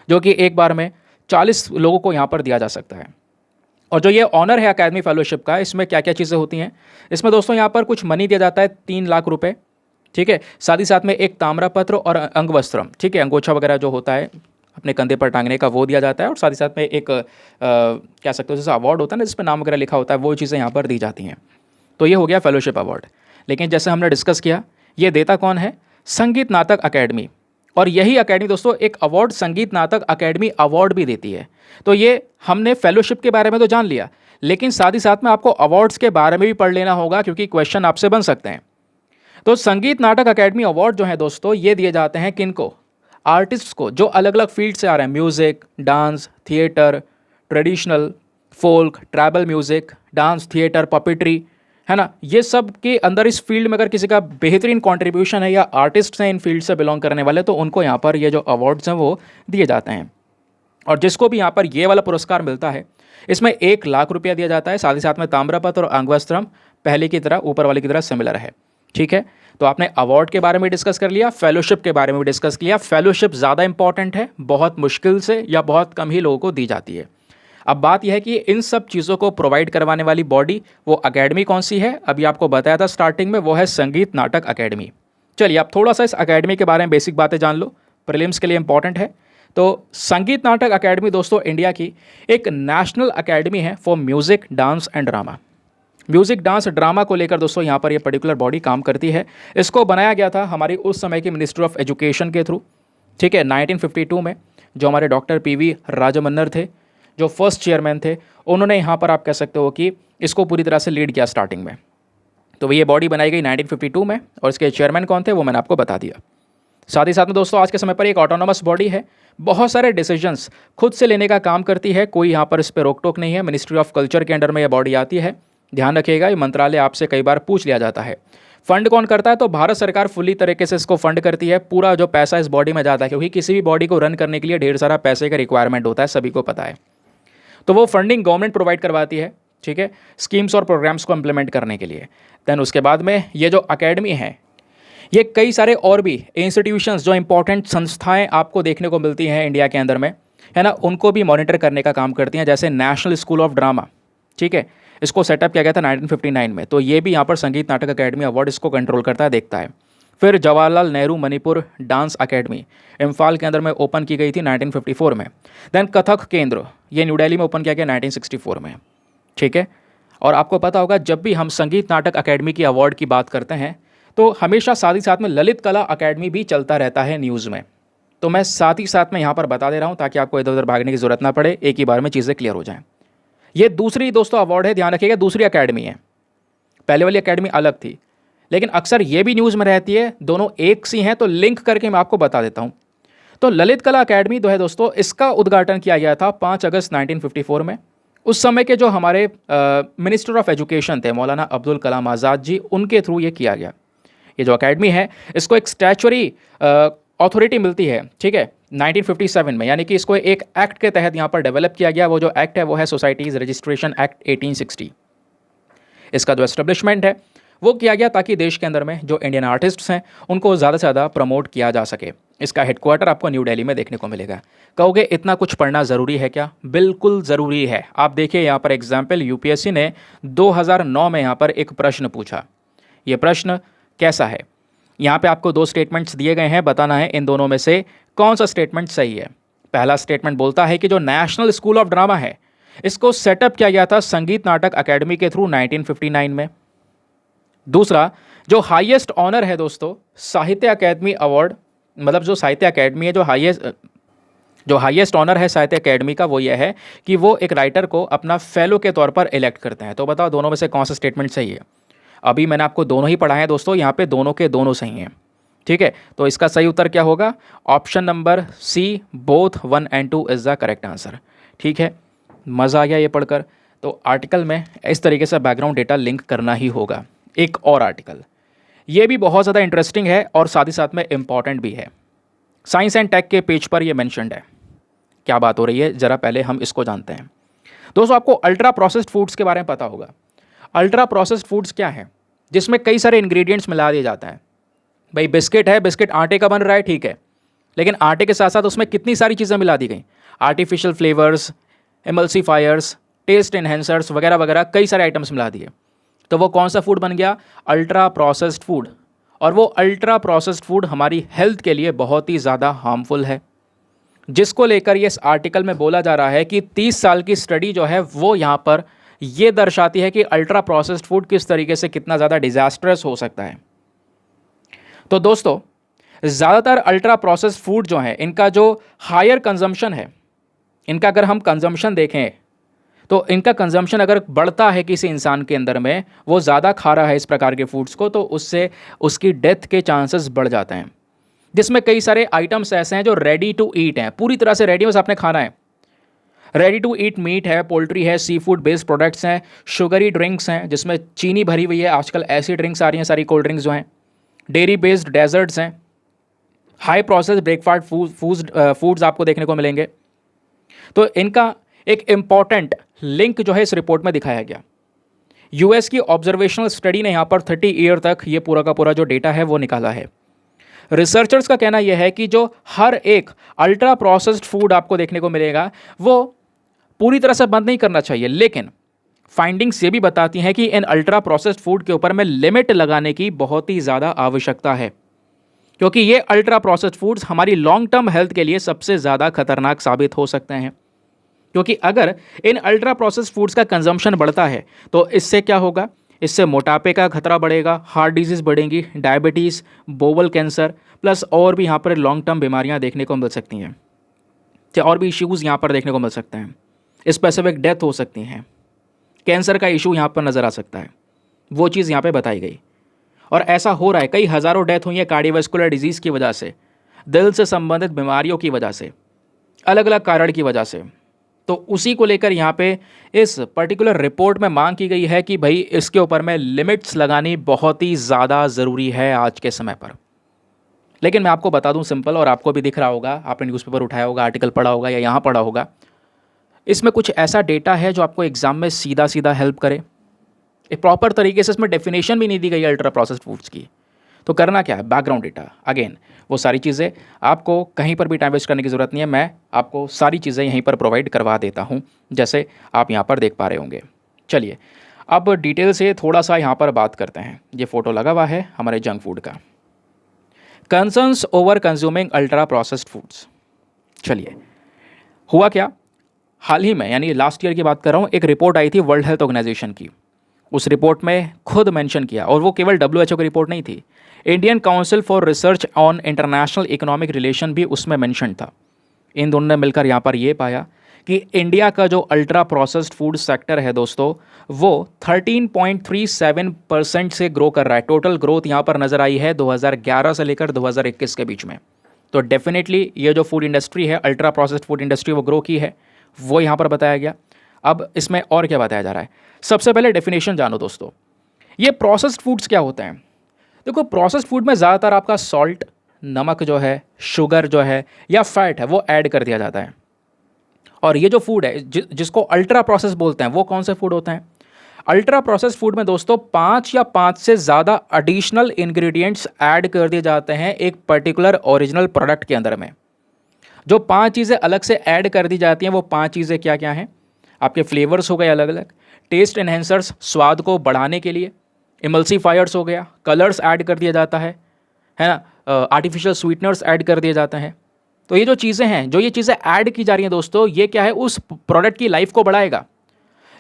जो कि एक बार में 40 लोगों को यहाँ पर दिया जा सकता है। और जो ये ऑनर है अकेडमी फेलोशिप का, इसमें क्या क्या चीज़ें होती हैं, इसमें दोस्तों यहाँ पर कुछ मनी दिया जाता है 3 लाख रुपए, ठीक है। साथ ही साथ में एक ताम्रपत्र और अंगवस्त्रम, ठीक है, अंगोछा वगैरह जो होता है अपने कंधे पर टांगने का, वो दिया जाता है। और साथ ही साथ में एक क्या सकते हो जैसे अवार्ड होता है ना जिस पर नाम वगैरह लिखा होता है, वो चीज़ें यहाँ पर दी जाती हैं। तो ये हो गया फेलोशिप अवार्ड। लेकिन जैसे हमने डिस्कस किया, ये देता कौन है? संगीत नाटक अकेडमी। और यही अकेडमी दोस्तों एक अवार्ड, संगीत नाटक अकेडमी अवार्ड भी देती है। तो ये हमने फेलोशिप के बारे में तो जान लिया, लेकिन साथ ही साथ में आपको अवार्ड्स के बारे में भी पढ़ लेना होगा, क्योंकि क्वेश्चन आपसे बन सकते हैं। तो संगीत नाटक अकेडमी अवार्ड जो है दोस्तों, ये दिए जाते हैं किनको? आर्टिस्ट को जो अलग अलग फील्ड से आ रहे हैं, music, dance, theatre, traditional, folk, tribal music, dance, theatre, puppetry, है ना। ये सब के अंदर इस फील्ड में अगर किसी का बेहतरीन कंट्रीब्यूशन है या आर्टिस्ट हैं इन फील्ड से बिलोंग करने वाले, तो उनको यहाँ पर ये जो अवार्ड्स हैं वो दिए जाते हैं। और जिसको भी यहाँ पर ये वाला पुरस्कार मिलता है, इसमें 1 लाख रुपया दिया जाता है। साथ ही साथ में ताम्रपत्र और अंगवस्त्रम पहले की तरह, ऊपर वाले की तरह सिमिलर है, ठीक है। तो आपने अवार्ड के बारे में डिस्कस कर लिया, फेलोशिप के बारे में भी डिस्कस किया। फेलोशिप ज़्यादा इंपॉर्टेंट है, बहुत मुश्किल से या बहुत कम ही लोगों को दी जाती है। अब बात यह है कि इन सब चीज़ों को प्रोवाइड करवाने वाली बॉडी, वो अकेडमी कौन सी है? अभी आपको बताया था स्टार्टिंग में, वो है संगीत नाटक अकेडमी। चलिए आप थोड़ा सा इस अकेडमी के बारे में बेसिक बातें जान लो, प्रीलिम्स के लिए इंपॉर्टेंट है। तो संगीत नाटक अकेडमी दोस्तों इंडिया की एक नेशनल अकेडमी है for music, dance and drama. Music, dance, drama को लेकर दोस्तों यहाँ पर ये पर्टिकुलर बॉडी काम करती है। इसको बनाया गया था हमारी उस समय की मिनिस्ट्री ऑफ एजुकेशन के थ्रू, ठीक है, 1952 में। जो हमारे डॉक्टर PV राजमन्नर थे, जो फर्स्ट चेयरमैन थे, उन्होंने यहाँ पर आप कह सकते हो कि इसको पूरी तरह से लीड किया स्टार्टिंग में। तो ये बॉडी बनाई गई 1952 में, और इसके चेयरमैन कौन थे वो मैंने आपको बता दिया। साथ ही साथ में दोस्तों आज के समय पर एक ऑटोनोमस बॉडी है, बहुत सारे डिसीजंस खुद से लेने का काम करती है, कोई यहाँ पर इस पर रोक टोक नहीं है। मिनिस्ट्री ऑफ कल्चर के अंडर में यह बॉडी आती है। ध्यान रखिएगा, ये मंत्रालय आपसे कई बार पूछ लिया जाता है। फंड कौन करता है? तो भारत सरकार फुल्ली तरीके से इसको फंड करती है। पूरा जो पैसा इस बॉडी में जाता है, क्योंकि किसी भी बॉडी को रन करने के लिए ढेर सारा पैसे का रिक्वायरमेंट होता है, सभी को पता है। तो वो फंडिंग गवर्नमेंट प्रोवाइड करवाती है, ठीक है, स्कीम्स और प्रोग्राम्स को इम्प्लीमेंट करने के लिए। देन उसके बाद में ये जो अकेडमी है, ये कई सारे और भी इंस्टीट्यूशंस, जो इंपॉर्टेंट संस्थाएं आपको देखने को मिलती हैं इंडिया के अंदर में, है ना, उनको भी मॉनिटर करने का काम करती हैं। जैसे नेशनल स्कूल ऑफ ड्रामा, ठीक है, इसको सेटअप किया गया था 1959 में। तो ये भी यहाँ पर संगीत नाटक अकेडमी अवार्ड इसको कंट्रोल करता है, देखता है। फिर जवाहरलाल नेहरू मणिपुर डांस अकेडमी इम्फाल के अंदर में ओपन की गई थी 1954 में। देन कथक केंद्र, ये न्यू दिल्ली में ओपन किया गया 1964 में, ठीक है। और आपको पता होगा, जब भी हम संगीत नाटक अकेडमी की अवार्ड की बात करते हैं, तो हमेशा साथ ही साथ में ललित कला अकेडमी भी चलता रहता है न्यूज़ में। तो मैं साथ ही साथ में यहाँ पर बता दे रहा हूँ, ताकि आपको इधर उधर भागने की जरूरत ना पड़े, एक ही बार में चीज़ें क्लियर हो जाएं। ये दूसरी दोस्तों अवार्ड है, ध्यान रखिएगा, दूसरी अकेडमी है। पहले वाली अकेडमी अलग थी, लेकिन अक्सर ये भी न्यूज़ में रहती है, दोनों एक सी हैं, तो लिंक करके मैं आपको बता देता हूँ। तो ललित कला अकेडमी जो है दोस्तों, इसका उद्घाटन किया गया था 5 अगस्त 1954 में। उस समय के जो हमारे मिनिस्टर ऑफ एजुकेशन थे, मौलाना अब्दुल कलाम आज़ाद जी, उनके थ्रू ये किया गया। ये जो अकेडमी है, इसको एक स्टैचुरी अथॉरिटी मिलती है, ठीक है, 1957 में, यानी कि इसको एक एक्ट के तहत यहाँ पर डेवलप किया गया। वो जो एक्ट है वो है सोसाइटीज़ रजिस्ट्रेशन एक्ट 1860। इसका जो एस्टेब्लिशमेंट है वो किया गया ताकि देश के अंदर में जो इंडियन आर्टिस्ट्स हैं उनको ज़्यादा से ज़्यादा प्रमोट किया जा सके। इसका हेडक्वार्टर आपको न्यू दिल्ली में देखने को मिलेगा। कहोगे इतना कुछ पढ़ना ज़रूरी है क्या? बिल्कुल ज़रूरी है। आप देखिए यहाँ पर एग्जाम्पल, यूपीएससी ने 2009 में यहाँ पर एक प्रश्न पूछा। ये प्रश्न कैसा है? यहाँ पे आपको 2 स्टेटमेंट्स दिए गए हैं, बताना है इन दोनों में से कौन सा स्टेटमेंट सही है। पहला स्टेटमेंट बोलता है कि जो नेशनल स्कूल ऑफ ड्रामा है, इसको सेटअप किया गया था संगीत नाटक अकेडमी के थ्रू 1959 में। दूसरा, जो हाईएस्ट ऑनर है दोस्तों, साहित्य अकेडमी अवार्ड, मतलब जो साहित्य अकेडमी है, जो हाईएस्ट ऑनर है साहित्य अकेडमी का, वो ये है कि वो एक राइटर को अपना फेलो के तौर पर इलेक्ट करते हैं। तो बताओ दोनों में से कौन सा स्टेटमेंट सही है? अभी मैंने आपको दोनों ही पढ़ाए हैं दोस्तों, यहाँ पे दोनों के दोनों सही हैं, ठीक है। तो इसका सही उत्तर क्या होगा? Option number C, both 1 and 2 is the correct answer, ठीक है। मज़ा आ गया ये पढ़कर? तो आर्टिकल में इस तरीके से बैकग्राउंड डेटा लिंक करना ही होगा। एक और आर्टिकल, ये भी बहुत ज़्यादा इंटरेस्टिंग है और साथ ही साथ में इम्पॉर्टेंट भी है। साइंस एंड टेक के पेज पर ये मैंशनड है। क्या बात हो रही है, ज़रा पहले हम इसको जानते हैं। दोस्तों, आपको अल्ट्रा प्रोसेस्ड फूड्स के बारे में पता होगा। अल्ट्रा प्रोसेस्ड फूड्स क्या है? जिसमें कई सारे इंग्रेडिएंट्स मिला दिए जाते हैं। भाई बिस्किट है, बिस्किट आटे का बन रहा है, ठीक है, लेकिन आटे के साथ साथ उसमें कितनी सारी चीज़ें मिला दी गई, आर्टिफिशियल फ्लेवर्स, एमल्सीफायर्स, टेस्ट एनहेंसर्स वगैरह वगैरह, कई सारे आइटम्स मिला दिए। तो वो कौन सा फूड बन गया? Ultra processed food. और वो अल्ट्रा प्रोसेस्ड फूड हमारी हेल्थ के लिए बहुत ही ज़्यादा हार्मफुल है, जिसको लेकर ये इस आर्टिकल में बोला जा रहा है कि 30 साल की स्टडी जो है वो यहाँ पर ये दर्शाती है कि अल्ट्रा प्रोसेस्ड फूड किस तरीके से कितना ज़्यादा डिजास्ट्रस हो सकता है। तो दोस्तों, ज़्यादातर अल्ट्रा प्रोसेस्ड फूड जो है इनका जो हायर कंजम्पशन है, इनका अगर हम कंजम्पशन देखें तो इनका कंजम्पशन अगर बढ़ता है किसी इंसान के अंदर में, वो ज़्यादा खा रहा है इस प्रकार के फूड्स को, तो उससे उसकी डेथ के चांसेस बढ़ जाते हैं। जिसमें कई सारे आइटम्स ऐसे हैं जो रेडी टू ईट हैं, पूरी तरह से रेडी, बस आपने खाना है। रेडी टू ईट मीट है, पोल्ट्री है, सी फूड बेस्ड प्रोडक्ट्स हैं, शुगरी ड्रिंक्स हैं जिसमें चीनी भरी हुई है, आजकल ऐसी ड्रिंक्स आ रही हैं सारी कोल्ड ड्रिंक्स जो हैं, डेयरी बेस्ड डेजर्ट्स हैं, हाई प्रोसेस ब्रेकफास्ट फूड्स आपको देखने को मिलेंगे। तो इनका एक इम्पॉर्टेंट लिंक जो है इस रिपोर्ट में दिखाया गया। यूएस की ऑब्जर्वेशनल स्टडी ने यहाँ पर 30 ईयर तक ये पूरा का पूरा जो डेटा है वो निकाला है। रिसर्चर्स का कहना यह है कि जो हर एक अल्ट्रा प्रोसेस्ड फूड आपको देखने को मिलेगा वो पूरी तरह से बंद नहीं करना चाहिए, लेकिन फाइंडिंग्स ये भी बताती हैं कि इन अल्ट्रा प्रोसेस्ड फूड के ऊपर में लिमिट लगाने की बहुत ही ज़्यादा आवश्यकता है, क्योंकि ये अल्ट्रा प्रोसेस्ड फूड्स हमारी लॉन्ग टर्म हेल्थ के लिए सबसे ज़्यादा खतरनाक साबित हो सकते हैं। क्योंकि अगर इन अल्ट्रा प्रोसेस्ड फूड्स का कंजम्पशन बढ़ता है तो इससे क्या होगा? इससे मोटापे का खतरा बढ़ेगा, हार्ट डिजीज़ बढ़ेंगी, डायबिटीज़, बोवल कैंसर, प्लस और भी यहाँ पर लॉन्ग टर्म बीमारियाँ देखने को मिल सकती हैं, और भी इश्यूज़ यहाँ पर देखने को मिल सकते हैं। स्पेसिफिक डेथ हो सकती हैं, कैंसर का इशू यहाँ पर नज़र आ सकता है, वो चीज़ यहाँ पे बताई गई। और ऐसा हो रहा है, कई हज़ारों डेथ हुई है कार्डियोवैस्कुलर डिजीज़ की वजह से, दिल से संबंधित बीमारियों की वजह से, अलग अलग कारण की वजह से। तो उसी को लेकर यहाँ पे इस पर्टिकुलर रिपोर्ट में मांग की गई है कि भाई इसके ऊपर में लिमिट्स लगानी बहुत ही ज़्यादा ज़रूरी है आज के समय पर। लेकिन मैं आपको बता दूं सिंपल, और आपको भी दिख रहा होगा, आपने न्यूज़पेपर उठाया होगा, आर्टिकल पढ़ा होगा या यहाँ पढ़ा होगा, इसमें कुछ ऐसा डेटा है जो आपको एग्जाम में सीधा सीधा हेल्प करे। एक प्रॉपर तरीके से इसमें डेफिनेशन भी नहीं दी गई अल्ट्रा प्रोसेस्ड फूड्स की। तो करना क्या है? बैकग्राउंड डेटा, अगेन वो सारी चीज़ें आपको कहीं पर भी टाइम वेस्ट करने की ज़रूरत नहीं है, मैं आपको सारी चीज़ें यहीं पर प्रोवाइड करवा देता हूँ, जैसे आप यहाँ पर देख पा रहे होंगे। चलिए अब डिटेल से थोड़ा सा यहाँ पर बात करते हैं। ये फ़ोटो लगा हुआ है हमारे जंक फूड का। Concerns over consuming ultra processed foods. चलिए हुआ क्या, हाल ही में यानी लास्ट ईयर की बात कर रहा हूँ, एक रिपोर्ट आई थी वर्ल्ड हेल्थ ऑर्गेनाइजेशन की। उस रिपोर्ट में खुद मेंशन किया, और वो केवल WHO की रिपोर्ट नहीं थी, Indian council for research on international economic relation भी उसमें मेंशन था। इन दोनों ने मिलकर यहाँ पर ये पाया कि इंडिया का जो अल्ट्रा प्रोसेस्ड फूड सेक्टर है दोस्तों, वो 13.37% से ग्रो कर रहा है। टोटल ग्रोथ यहाँ पर नज़र आई है 2011 से लेकर 2021 के बीच में। तो डेफिनेटली ये जो फूड इंडस्ट्री है, अल्ट्रा प्रोसेस्ड फूड इंडस्ट्री, वो ग्रो की है, वो यहाँ पर बताया गया। अब इसमें और क्या बताया जा रहा है? सबसे पहले डेफिनेशन जानो दोस्तों, ये प्रोसेस्ड फूड्स क्या होते हैं। देखो, प्रोसेस्ड फूड में ज़्यादातर आपका सॉल्ट, नमक जो है, शुगर जो है या फैट है, वो ऐड कर दिया जाता है। और ये जो फूड है जिसको अल्ट्रा प्रोसेस बोलते हैं, वो कौन से फूड होते हैं? अल्ट्रा प्रोसेस फूड में दोस्तों 5 या 5 से ज़्यादा एडिशनल इंग्रेडिएंट्स ऐड कर दिए जाते हैं एक पर्टिकुलर ओरिजिनल प्रोडक्ट के अंदर में। जो 5 चीज़ें अलग से ऐड कर दी जाती हैं, वो 5 चीज़ें क्या क्या हैं? आपके फ्लेवर्स हो गए अलग अलग, टेस्ट एनहेंसर्स स्वाद को बढ़ाने के लिए, इमल्सीफायर्स हो गया, कलर्स ऐड कर दिया जाता है ना, आर्टिफिशियल स्वीटनर्स ऐड कर दिए जाते हैं। तो ये जो चीज़ें हैं, जो ये चीज़ें ऐड की जा रही हैं दोस्तों, ये क्या है? उस प्रोडक्ट की लाइफ को बढ़ाएगा,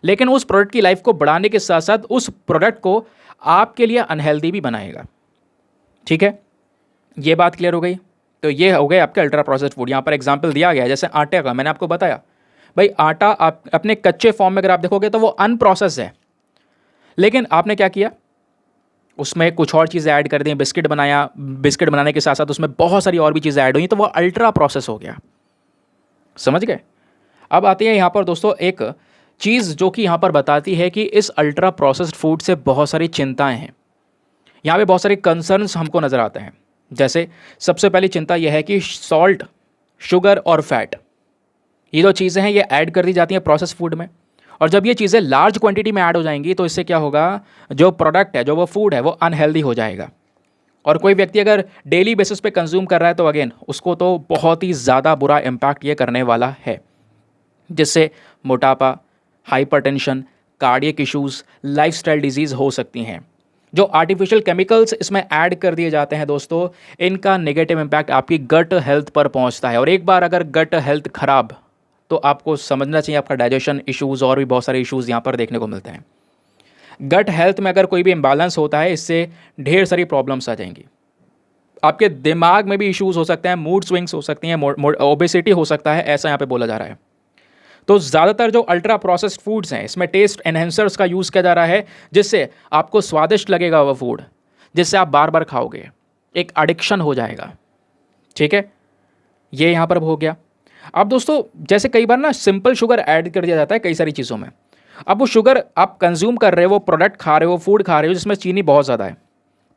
लेकिन उस प्रोडक्ट की लाइफ को बढ़ाने के साथ साथ उस प्रोडक्ट को आपके लिए अनहेल्दी भी बनाएगा। ठीक है, ये बात क्लियर हो गई। तो ये हो गए आपके अल्ट्रा प्रोसेस्ड फूड। यहाँ पर एग्जांपल दिया गया है, जैसे आटे का मैंने आपको बताया, भाई आटा आप अपने कच्चे फॉर्म में अगर आप देखोगे तो वो अनप्रोसेस है, लेकिन आपने क्या किया, उसमें कुछ और चीज़ें ऐड कर दी, बिस्किट बनाया, बिस्किट बनाने के साथ साथ उसमें बहुत सारी और भी चीज़ें ऐड हुई, तो वो अल्ट्रा प्रोसेस हो गया। समझ गए? अब आती है यहाँ पर दोस्तों एक चीज़ जो कि यहाँ पर बताती है कि इस अल्ट्रा प्रोसेस्ड फूड से बहुत सारी चिंताएं हैं। यहाँ पे बहुत सारे कंसर्न्स हमको नज़र आते हैं। जैसे सबसे पहली चिंता यह है कि सॉल्ट, शुगर और फैट, ये जो चीज़ें हैं ये ऐड कर दी जाती हैं प्रोसेस फूड में, और जब ये चीज़ें लार्ज क्वांटिटी में ऐड हो जाएंगी तो इससे क्या होगा, जो प्रोडक्ट है, जो वो फूड है, वो अनहेल्दी हो जाएगा। और कोई व्यक्ति अगर डेली बेसिस पे कंज्यूम कर रहा है तो अगेन उसको तो बहुत ही ज़्यादा बुरा इम्पैक्ट ये करने वाला है, जिससे मोटापा, hypertension, cardiac issues, lifestyle disease हो सकती हैं। जो आर्टिफिशियल केमिकल्स इसमें ऐड कर दिए जाते हैं दोस्तों, इनका नेगेटिव इम्पैक्ट आपकी गट हेल्थ पर पहुंचता है, और एक बार अगर गट हेल्थ खराब, तो आपको समझना चाहिए आपका डाइजेशन इश्यूज़ और भी बहुत सारे इश्यूज़ यहाँ पर देखने को मिलते हैं। गट हेल्थ में अगर कोई भी इम्बैलेंस होता है, इससे ढेर सारी प्रॉब्लम्स आ जाएंगी। आपके दिमाग में भी इश्यूज़ हो सकते हैं, मूड स्विंग्स हो सकती हैं, ओबेसिटी हो सकता है, ऐसा यहाँ पे बोला जा रहा है। तो ज़्यादातर जो अल्ट्रा प्रोसेस्ड फूड्स हैं, इसमें टेस्ट एनहेंसर्स का यूज़ किया जा रहा है, जिससे आपको स्वादिष्ट लगेगा वो फूड, जिससे आप बार बार खाओगे, एक एडिक्शन हो जाएगा। ठीक है, ये यहाँ पर हो गया। अब दोस्तों जैसे कई बार ना सिंपल शुगर ऐड कर दिया जाता है कई सारी चीज़ों में। अब वो शुगर आप कंज्यूम कर रहे हो, वो प्रोडक्ट खा रहे हो, फूड खा रहे हो जिसमें चीनी बहुत ज़्यादा है,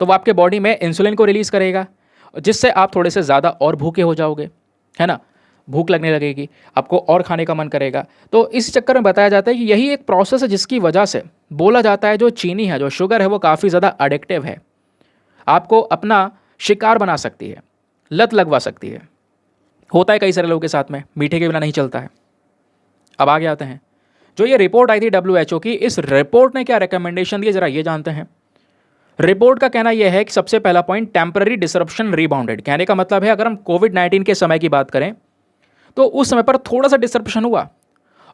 तो वो आपके बॉडी में इंसुलिन को रिलीज़ करेगा, जिससे आप थोड़े से ज़्यादा और भूखे हो जाओगे, है ना, भूख लगने लगेगी, आपको और खाने का मन करेगा। तो इस चक्कर में बताया जाता है कि यही एक प्रोसेस है जिसकी वजह से बोला जाता है जो चीनी है, जो शुगर है, वो काफ़ी ज़्यादा एडिक्टिव है, आपको अपना शिकार बना सकती है, लत लगवा सकती है। होता है कई सारे लोगों के साथ में, मीठे के बिना नहीं चलता है। अब आगे आते हैं, जो ये रिपोर्ट आई थी WHO की, इस रिपोर्ट ने क्या रिकमेंडेशन दिए जरा ये जानते हैं। रिपोर्ट का कहना यह है कि सबसे पहला पॉइंट, टेम्पररी डिसरप्शन रीबाउंडेड। कहने का मतलब है अगर हम कोविड-19 के समय की बात करें तो उस समय पर थोड़ा सा डिसरप्शन हुआ,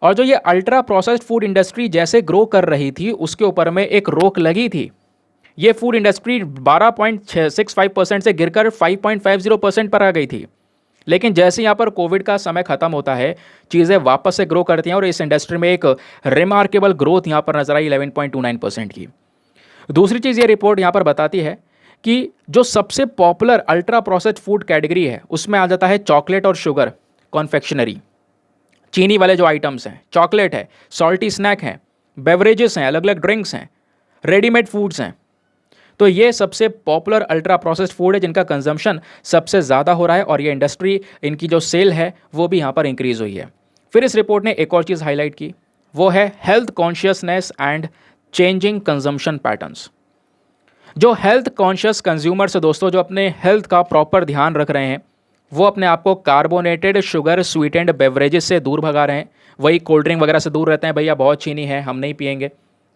और जो ये अल्ट्रा प्रोसेस्ड फूड इंडस्ट्री जैसे ग्रो कर रही थी उसके ऊपर में एक रोक लगी थी। ये फूड इंडस्ट्री 12.65% से गिरकर 5.50% पर आ गई थी। लेकिन जैसे यहाँ पर कोविड का समय खत्म होता है, चीज़ें वापस से ग्रो करती हैं, और इस इंडस्ट्री में एक रिमार्केबल ग्रोथ यहाँ पर नजर आई 11.29% की। दूसरी चीज़ ये रिपोर्ट यहाँ पर बताती है कि जो सबसे popular ultra processed food category है उसमें आ जाता है चॉकलेट और शुगर कॉन्फेक्शनरी, चीनी वाले जो आइटम्स हैं, चॉकलेट है, सॉल्टी स्नैक हैं, बेवरेजेस हैं, अलग अलग ड्रिंक्स हैं, रेडीमेड फूड्स हैं। तो ये सबसे पॉपुलर अल्ट्रा प्रोसेस्ड फूड है जिनका कंजम्पशन सबसे ज़्यादा हो रहा है, और ये इंडस्ट्री, इनकी जो सेल है वो भी यहाँ पर इंक्रीज़ हुई है। फिर इस रिपोर्ट ने एक और चीज़ हाईलाइट की, वो है health consciousness and changing consumption patterns. जो हेल्थ कॉन्शियस कंज्यूमर्स है दोस्तों, जो अपने हेल्थ का प्रॉपर ध्यान रख रहे हैं, वो अपने आप को कार्बोनेटेड, शुगर, स्वीटेंड बेवरेजेस से दूर भगा रहे हैं। वही कोल्ड ड्रिंक वगैरह से दूर रहते हैं, भैया बहुत चीनी है, हम नहीं पिएंगे।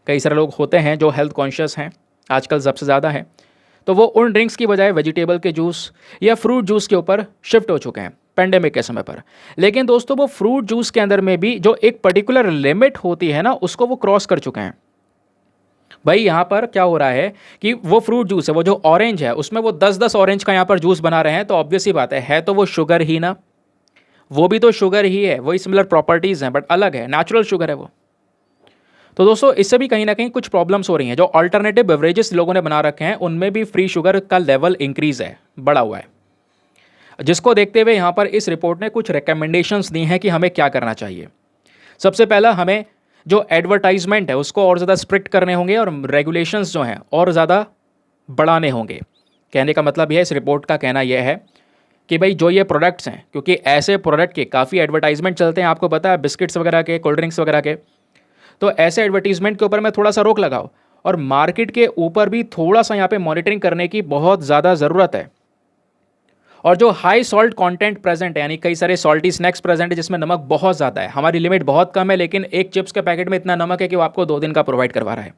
कई सारे लोग होते हैं जो हेल्थ कॉन्शियस हैं, आजकल सबसे ज़्यादा है, तो वो उन ड्रिंक्स की बजाय वेजिटेबल के जूस या फ्रूट जूस के ऊपर शिफ्ट हो चुके हैं पेंडेमिक के समय पर। लेकिन दोस्तों वो फ्रूट जूस के अंदर में भी जो एक पर्टिकुलर लिमिट होती है ना, उसको वो क्रॉस कर चुके हैं। भाई यहाँ पर क्या हो रहा है कि वो फ्रूट जूस है, वो जो ऑरेंज है, उसमें वो 10-10 ऑरेंज का यहाँ पर जूस बना रहे हैं, तो ऑब्वियस ही बात है तो वो शुगर ही ना, वो भी तो शुगर ही है, वही सिमिलर प्रॉपर्टीज़ हैं बट अलग है, नेचुरल शुगर है वो। तो दोस्तों इससे भी कहीं ना कहीं कुछ प्रॉब्लम्स हो रही हैं। जो अल्टरनेटिव बेवरेजेस लोगों ने बना रखे हैं उनमें भी फ्री शुगर का लेवल इंक्रीज है, बढ़ा हुआ है, जिसको देखते हुए यहाँ पर इस रिपोर्ट ने कुछ रिकमेंडेशंस दी हैं कि हमें क्या करना चाहिए। सबसे पहला, हमें जो एडवर्टाइजमेंट है उसको और ज़्यादा स्ट्रिक्ट करने होंगे, और रेगुलेशंस जो हैं और ज़्यादा बढ़ाने होंगे। कहने का मतलब यह है, इस रिपोर्ट का कहना यह है कि भाई जो ये प्रोडक्ट्स हैं, क्योंकि ऐसे प्रोडक्ट के काफ़ी एडवर्टाइजमेंट चलते हैं, आपको पता है, बिस्किट्स वगैरह के, कोल्ड ड्रिंक्स वगैरह के, तो ऐसे एडवर्टीजमेंट के ऊपर में थोड़ा सा रोक लगाओ, और मार्केट के ऊपर भी थोड़ा सा यहाँ पे मॉनिटरिंग करने की बहुत ज़्यादा ज़रूरत है। और जो हाई सॉल्ट कंटेंट प्रेजेंट है, यानी कई सारे सॉल्टी स्नैक्स प्रेजेंट है जिसमें नमक बहुत ज़्यादा है, हमारी लिमिट बहुत कम है, लेकिन एक चिप्स के पैकेट में इतना नमक है कि वो आपको 2 दिन का प्रोवाइड करवा रहा है,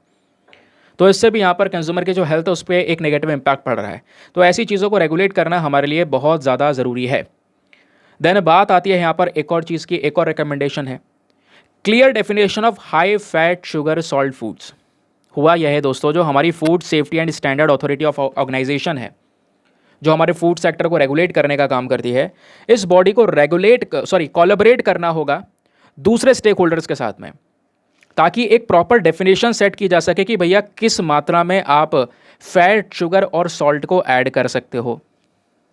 तो इससे भी यहाँ पर कंज्यूमर की जो हेल्थ है उस पर एक नेगेटिव इम्पैक्ट पड़ रहा है। तो ऐसी चीज़ों को रेगुलेट करना हमारे लिए बहुत ज़्यादा ज़रूरी है। देन बात आती है यहाँ पर एक और चीज़ की, एक और रिकमेंडेशन है, clear definition of high fat sugar salt foods. हुआ यह है दोस्तों, जो हमारी food safety and standard authority of organisation है, जो हमारे फूड सेक्टर को रेगुलेट करने का काम करती है, इस बॉडी को कोलैबोरेट करना होगा दूसरे स्टेक होल्डर्स के साथ में, ताकि एक प्रॉपर डेफिनेशन सेट की जा सके कि भैया किस मात्रा में आप फैट, शुगर और सॉल्ट को ऐड कर सकते हो।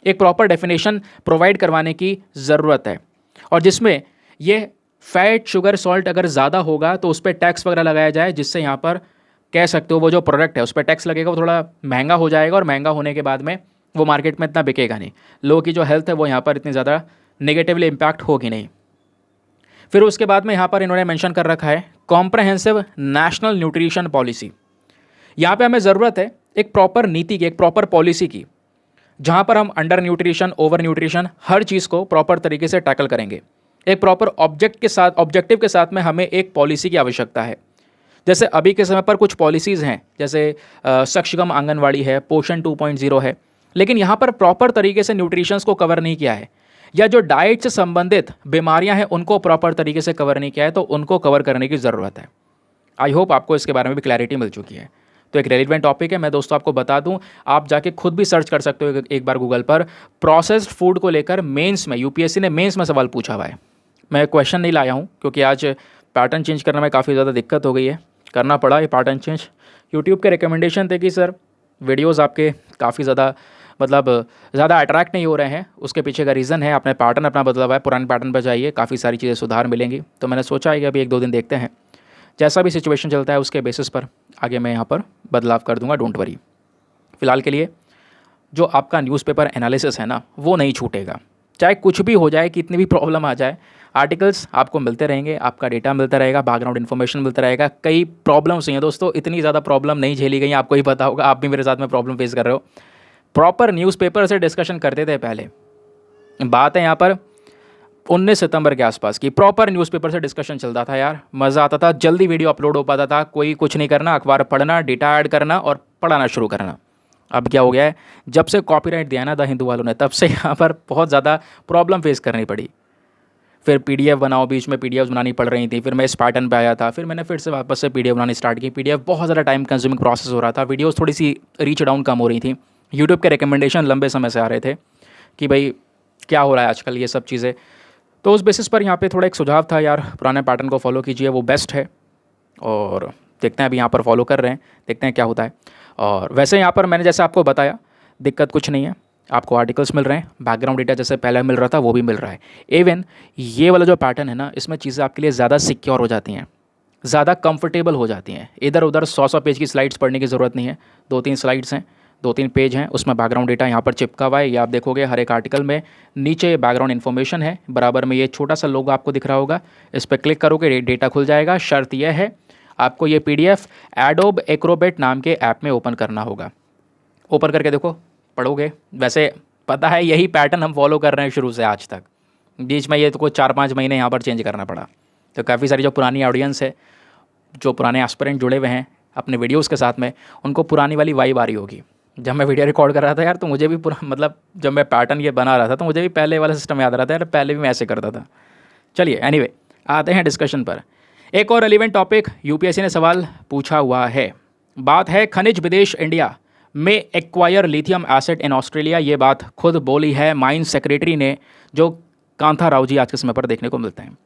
एक प्रॉपर डेफिनेशन प्रोवाइड करवाने की ज़रूरत है, और जिसमें ये फैट, शुगर, सॉल्ट अगर ज़्यादा होगा तो उस पर टैक्स वगैरह लगाया जाए, जिससे यहाँ पर कह सकते हो वो जो प्रोडक्ट है उस पर टैक्स लगेगा, वो थोड़ा महंगा हो जाएगा और महंगा होने के बाद में वो मार्केट में इतना बिकेगा नहीं, लोगों की जो हेल्थ है वो यहाँ पर इतनी ज़्यादा नेगेटिवली इम्पैक्ट होगी नहीं। फिर उसके बाद में यहाँ पर इन्होंने मेंशन कर रखा है कॉम्प्रहेंसिव नेशनल न्यूट्रिशन पॉलिसी। यहाँ पे हमें ज़रूरत है एक प्रॉपर नीति की, एक प्रॉपर पॉलिसी की, जहाँ पर हम अंडर न्यूट्रिशन, ओवर न्यूट्रिशन, हर चीज़ को प्रॉपर तरीके से टैकल करेंगे। एक प्रॉपर ऑब्जेक्टिव के साथ में हमें एक पॉलिसी की आवश्यकता है। जैसे अभी के समय पर कुछ पॉलिसीज़ हैं, जैसे सक्षम आंगनवाड़ी है, पोषण 2.0 है, लेकिन यहाँ पर प्रॉपर तरीके से न्यूट्रिशंस को कवर नहीं किया है, या जो डाइट से संबंधित बीमारियां हैं उनको प्रॉपर तरीके से कवर नहीं किया है, तो उनको कवर करने की ज़रूरत है। आई होप आपको इसके बारे में भी क्लैरिटी मिल चुकी है। तो एक रेलिवेंट टॉपिक है, मैं दोस्तों आपको बता दूं, आप जाके खुद भी सर्च कर सकते हो एक बार गूगल पर, प्रोसेस्ड फूड को लेकर मेंस में, यूपीएससी ने मेंस में सवाल पूछा हुआ है। मैं क्वेश्चन नहीं लाया हूँ क्योंकि आज पैटर्न चेंज करने में काफ़ी ज़्यादा दिक्कत हो गई है, करना पड़ा ये पैटर्न चेंज। यूट्यूब के रिकमेंडेशन थे कि सर वीडियोज़ आपके काफ़ी ज़्यादा मतलब ज़्यादा अट्रैक्ट नहीं हो रहे हैं, उसके पीछे का रीज़न है आपने पैटर्न अपना बदला हुआ है, पुराने पैटर्न पर जाइए, काफ़ी सारी चीज़ें सुधार मिलेंगी। तो मैंने सोचा है कि अभी 1-2 दिन देखते हैं, जैसा भी सिचुएशन चलता है उसके बेसिस पर आगे मैं यहाँ पर बदलाव कर दूंगा, डोंट वरी। फ़िलहाल के लिए जो आपका न्यूज़पेपर एनालिसिस है ना, वो नहीं छूटेगा, चाहे कुछ भी हो जाए, कितनी भी प्रॉब्लम आ जाए, आर्टिकल्स आपको मिलते रहेंगे, आपका डेटा मिलता रहेगा, बैकग्राउंड इन्फॉर्मेशन मिलता रहेगा। कई प्रॉब्लम्स हैं दोस्तों, इतनी ज़्यादा प्रॉब्लम नहीं झेली गई, आपको ही पता होगा, आप भी मेरे साथ में प्रॉब्लम फेस कर रहे हो। प्रॉपर न्यूज़पेपर से डिस्कशन करते थे पहले, बात है यहाँ पर 19 सितंबर के आसपास की, प्रॉपर न्यूज़पेपर से डिस्कशन चलता था यार, मज़ा आता था, जल्दी वीडियो अपलोड हो पाता था, कोई कुछ नहीं करना, अखबार पढ़ना, डेटा ऐड करना और पढ़ाना शुरू करना। अब क्या हो गया है, जब से कॉपीराइट दिया ना द हिंदू वालों ने, तब से यहाँ पर बहुत ज़्यादा प्रॉब्लम फेस करनी पड़ी। फिर पीडीएफ बनाओ, बीच में पीडीएफ बनानी पड़ रही थी, फिर मैं इस पैटर्न पे आया था, फिर मैंने फिर से वापस से पीडीएफ बनानी स्टार्ट की। पीडीएफ बहुत ज़्यादा टाइम कंज्यूमिंग प्रोसेस हो रहा था, वीडियोस थोड़ी सी रीच डाउन कम हो रही थी, यूट्यूब के रिकमेंडेशन लंबे समय से आ रहे थे कि भाई क्या हो रहा है आजकल ये सब चीज़ें। तो उस बेसिस पर यहाँ पे थोड़ा एक सुझाव था यार, पुराने पैटर्न को फॉलो कीजिए, वो बेस्ट है। और देखते हैं अभी यहाँ पर फॉलो कर रहे हैं, देखते हैं क्या होता है। और वैसे यहाँ पर मैंने जैसे आपको बताया, दिक्कत कुछ नहीं है, आपको आर्टिकल्स मिल रहे हैं, बैकग्राउंड डेटा जैसे पहले मिल रहा था वो भी मिल रहा है। इवन ये वाला जो पैटर्न है ना, इसमें चीज़ें आपके लिए ज़्यादा सिक्योर हो जाती हैं, ज़्यादा कंफर्टेबल हो जाती हैं। इधर उधर 100 पेज की स्लाइड्स पढ़ने की ज़रूरत नहीं है, 2-3 स्लाइड्स हैं, 2-3 पेज हैं, उसमें बैकग्राउंड डेटा यहाँ पर चिपका हुआ है। ये आप देखोगे हर एक आर्टिकल में नीचे बैकग्राउंड इन्फॉर्मेशन है, बराबर में ये छोटा सा लोगो आपको दिख रहा होगा, इस पर क्लिक करोगे डेटा खुल जाएगा। शर्त यह है आपको ये PDF एडोब एक्रोबेट नाम के ऐप में ओपन करना होगा। ओपन करके देखो, पढ़ोगे। वैसे पता है यही पैटर्न हम फॉलो कर रहे हैं शुरू से आज तक, बीच में ये तो कुछ 4-5 महीने यहाँ पर चेंज करना पड़ा। तो काफ़ी सारी जो पुरानी ऑडियंस है, जो पुराने एस्पिरेंट जुड़े हुए हैं अपने वीडियोस के साथ में, उनको पुरानी वाली वाइब आ रही होगी। जब मैं वीडियो रिकॉर्ड कर रहा था यार, तो मुझे भी पूरा मतलब जब मैं पैटर्न ये बना रहा था तो मुझे भी पहले वाला सिस्टम याद आ रहा था यार, पहले भी मैं ऐसे करता था। चलिए एनीवे आते हैं डिस्कशन पर। एक और रेलिवेंट टॉपिक यूपीएससी ने सवाल पूछा हुआ है, बात है खनिज विदेश इंडिया में acquire lithium asset in Australia. ये बात खुद बोली है माइंस सेक्रेटरी ने, जो कांथा राव जी आज के समय पर देखने को मिलते हैं।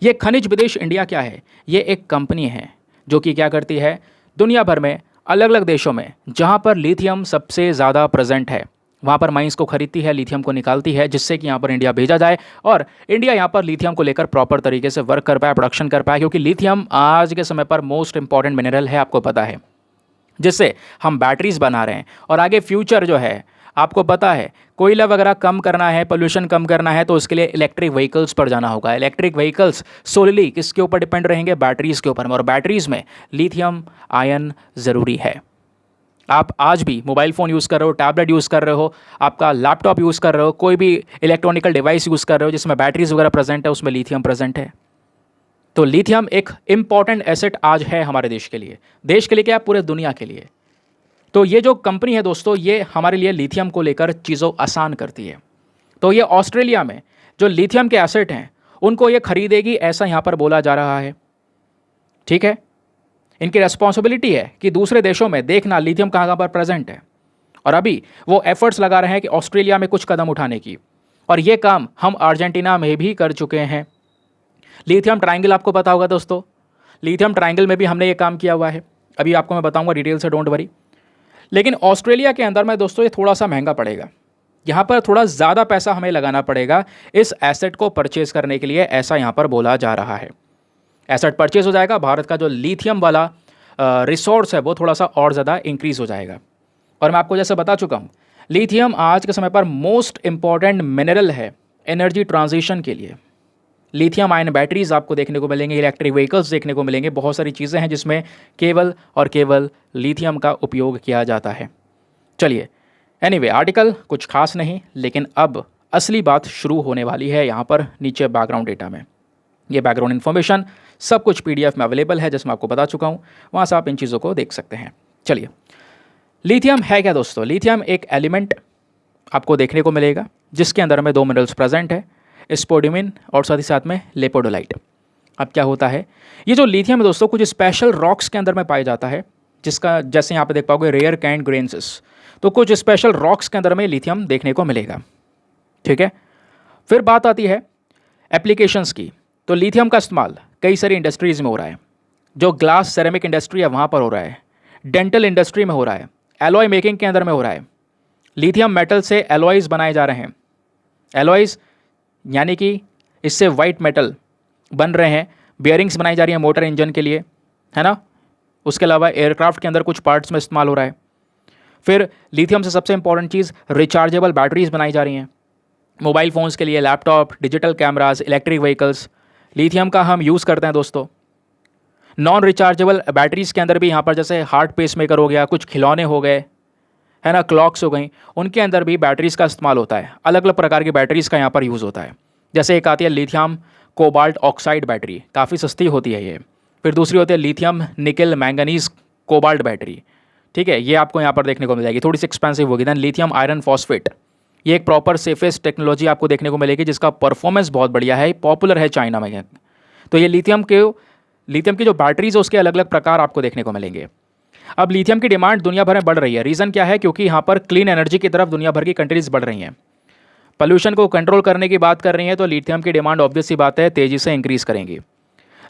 ये खनिज विदेश इंडिया क्या है? ये एक कंपनी है जो कि क्या करती है, दुनिया भर में अलग अलग देशों में जहाँ पर लिथियम सबसे ज़्यादा प्रेजेंट है वहाँ पर माइंस को खरीदती है, लिथियम को निकालती है, जिससे कि यहाँ पर इंडिया भेजा जाए और इंडिया यहाँ पर लिथियम को लेकर प्रॉपर तरीके से वर्क कर पाए, प्रोडक्शन कर पाए। क्योंकि लिथियम आज के समय पर मोस्ट इंपॉर्टेंट मिनरल है, आपको पता है, जिससे हम बैटरीज बना रहे हैं। और आगे फ्यूचर जो है आपको पता है, कोयला वगैरह कम करना है, पोल्यूशन कम करना है, तो उसके लिए इलेक्ट्रिक व्हीकल्स पर जाना होगा। इलेक्ट्रिक व्हीकल्स सोलली किसके ऊपर डिपेंड रहेंगे? बैटरीज़ के ऊपर, और बैटरीज़ में लिथियम आयन ज़रूरी है। आप आज भी मोबाइल फ़ोन यूज़ कर रहे हो, टैबलेट यूज़ कर रहे हो, आपका लैपटॉप यूज़ कर रहे हो, कोई भी इलेक्ट्रॉनिकल डिवाइस यूज़ कर रहे हो जिसमें बैटरीज वगैरह प्रेजेंट है, उसमें लिथियम प्रेजेंट है। तो लिथियम एक इंपॉर्टेंट एसेट आज है हमारे देश के लिए क्या, पूरे दुनिया के लिए। तो ये जो कंपनी है दोस्तों, ये हमारे लिए लिथियम को लेकर चीज़ों आसान करती है। तो ये ऑस्ट्रेलिया में जो लिथियम के एसेट हैं उनको ये खरीदेगी, ऐसा यहाँ पर बोला जा रहा है। ठीक है, इनकी रेस्पॉन्सिबिलिटी है कि दूसरे देशों में देखना लिथियम कहाँ कहाँ पर प्रेजेंट है, और अभी वो एफर्ट्स लगा रहे हैं कि ऑस्ट्रेलिया में कुछ कदम उठाने की, और ये काम हम अर्जेंटीना में भी कर चुके हैं। लिथियम ट्रायंगल आपको पता होगा दोस्तों, लिथियम ट्रायंगल में भी हमने ये काम किया हुआ है, अभी आपको मैं बताऊंगा डिटेल से, डोंट वरी। लेकिन ऑस्ट्रेलिया के अंदर में दोस्तों ये थोड़ा सा महंगा पड़ेगा, यहाँ पर थोड़ा ज़्यादा पैसा हमें लगाना पड़ेगा इस एसेट को परचेज करने के लिए, ऐसा यहाँ पर बोला जा रहा है। एसेट परचेज हो जाएगा, भारत का जो लिथियम वाला रिसोर्स है वो थोड़ा सा और ज़्यादा इंक्रीज़ हो जाएगा। और मैं आपको जैसे बता चुका हूँ, लिथियम आज के समय पर मोस्ट इम्पॉर्टेंट मिनरल है एनर्जी ट्रांजिशन के लिए। लिथियम आयन बैटरीज आपको देखने को मिलेंगे, इलेक्ट्रिक व्हीकल्स देखने को मिलेंगे, बहुत सारी चीज़ें हैं जिसमें केवल और केवल लिथियम का उपयोग किया जाता है। चलिए, एनीवे आर्टिकल कुछ खास नहीं, लेकिन अब असली बात शुरू होने वाली है यहाँ पर नीचे बैकग्राउंड डेटा में। ये बैकग्राउंड इन्फॉर्मेशन सब कुछ PDF में अवेलेबल है, जिसमें आपको बता चुका हूँ, वहाँ से आप इन चीज़ों को देख सकते हैं। चलिए, लिथियम है क्या दोस्तों? लिथियम एक एलिमेंट आपको देखने को मिलेगा जिसके अंदर में 2 मिनरल्स प्रेजेंट है, स्पोडियम और साथ ही साथ में लेपोडोलाइट। अब क्या होता है, ये जो लिथियम है दोस्तों कुछ स्पेशल रॉक्स के अंदर में पाया जाता है, जिसका जैसे यहाँ पे देख पाओगे रेयर कैंड ग्रेन्सेस, तो कुछ स्पेशल रॉक्स के अंदर में लिथियम देखने को मिलेगा। ठीक है, फिर बात आती है एप्लीकेशंस की। तो लिथियम का इस्तेमाल कई सारी इंडस्ट्रीज़ में हो रहा है। जो ग्लास सेरेमिक इंडस्ट्री है वहाँ पर हो रहा है, डेंटल इंडस्ट्री में हो रहा है, एलॉय मेकिंग के अंदर में हो रहा है। लिथियम मेटल से एलॉयज़ बनाए जा रहे हैं। एलॉयज़ यानी कि इससे वाइट मेटल बन रहे हैं, बियरिंग्स बनाई जा रही है मोटर इंजन के लिए, है ना। उसके अलावा एयरक्राफ्ट के अंदर कुछ पार्ट्स में इस्तेमाल हो रहा है। फिर लिथियम से सबसे इंपॉर्टेंट चीज़ रिचार्जेबल बैटरीज बनाई जा रही हैं, मोबाइल फ़ोन्स के लिए, laptop, digital cameras, electric vehicles, lithium का हम यूज़ करते हैं दोस्तों। नॉन रिचार्जेबल बैटरीज़ के अंदर भी यहाँ पर जैसे हार्ट पेसमेकर हो गया, कुछ खिलौने हो गए, है ना, क्लॉक्स हो गई, उनके अंदर भी बैटरीज़ का इस्तेमाल होता है। अलग अलग प्रकार की बैटरीज़ का यहाँ पर यूज़ होता है। जैसे एक आती है लिथियम कोबाल्ट ऑक्साइड बैटरी, काफ़ी सस्ती होती है ये। फिर दूसरी होती है लिथियम निकल मैंगनीज कोबाल्ट बैटरी। ठीक है, ये आपको यहाँ पर देखने को मिल जाएगी, थोड़ी सी एक्सपेंसिव होगी। दैन लिथियम आयरन फॉस्फेट, ये एक प्रॉपर सेफेस्ट टेक्नोलॉजी आपको देखने को मिलेगी जिसका परफॉर्मेंस बहुत बढ़िया है, पॉपुलर है चाइना में। तो ये लिथियम की जो बैटरीज है उसके अलग अलग प्रकार आपको देखने को मिलेंगे। अब लिथियम की डिमांड दुनिया भर में बढ़ रही है। रीज़न क्या है? क्योंकि यहाँ पर क्लीन एनर्जी की तरफ दुनिया भर की कंट्रीज बढ़ रही हैं, पोल्यूशन को कंट्रोल करने की बात कर रही हैं, तो लिथियम की डिमांड ऑब्वियस सी बात है तेज़ी से इंक्रीज़ करेंगी।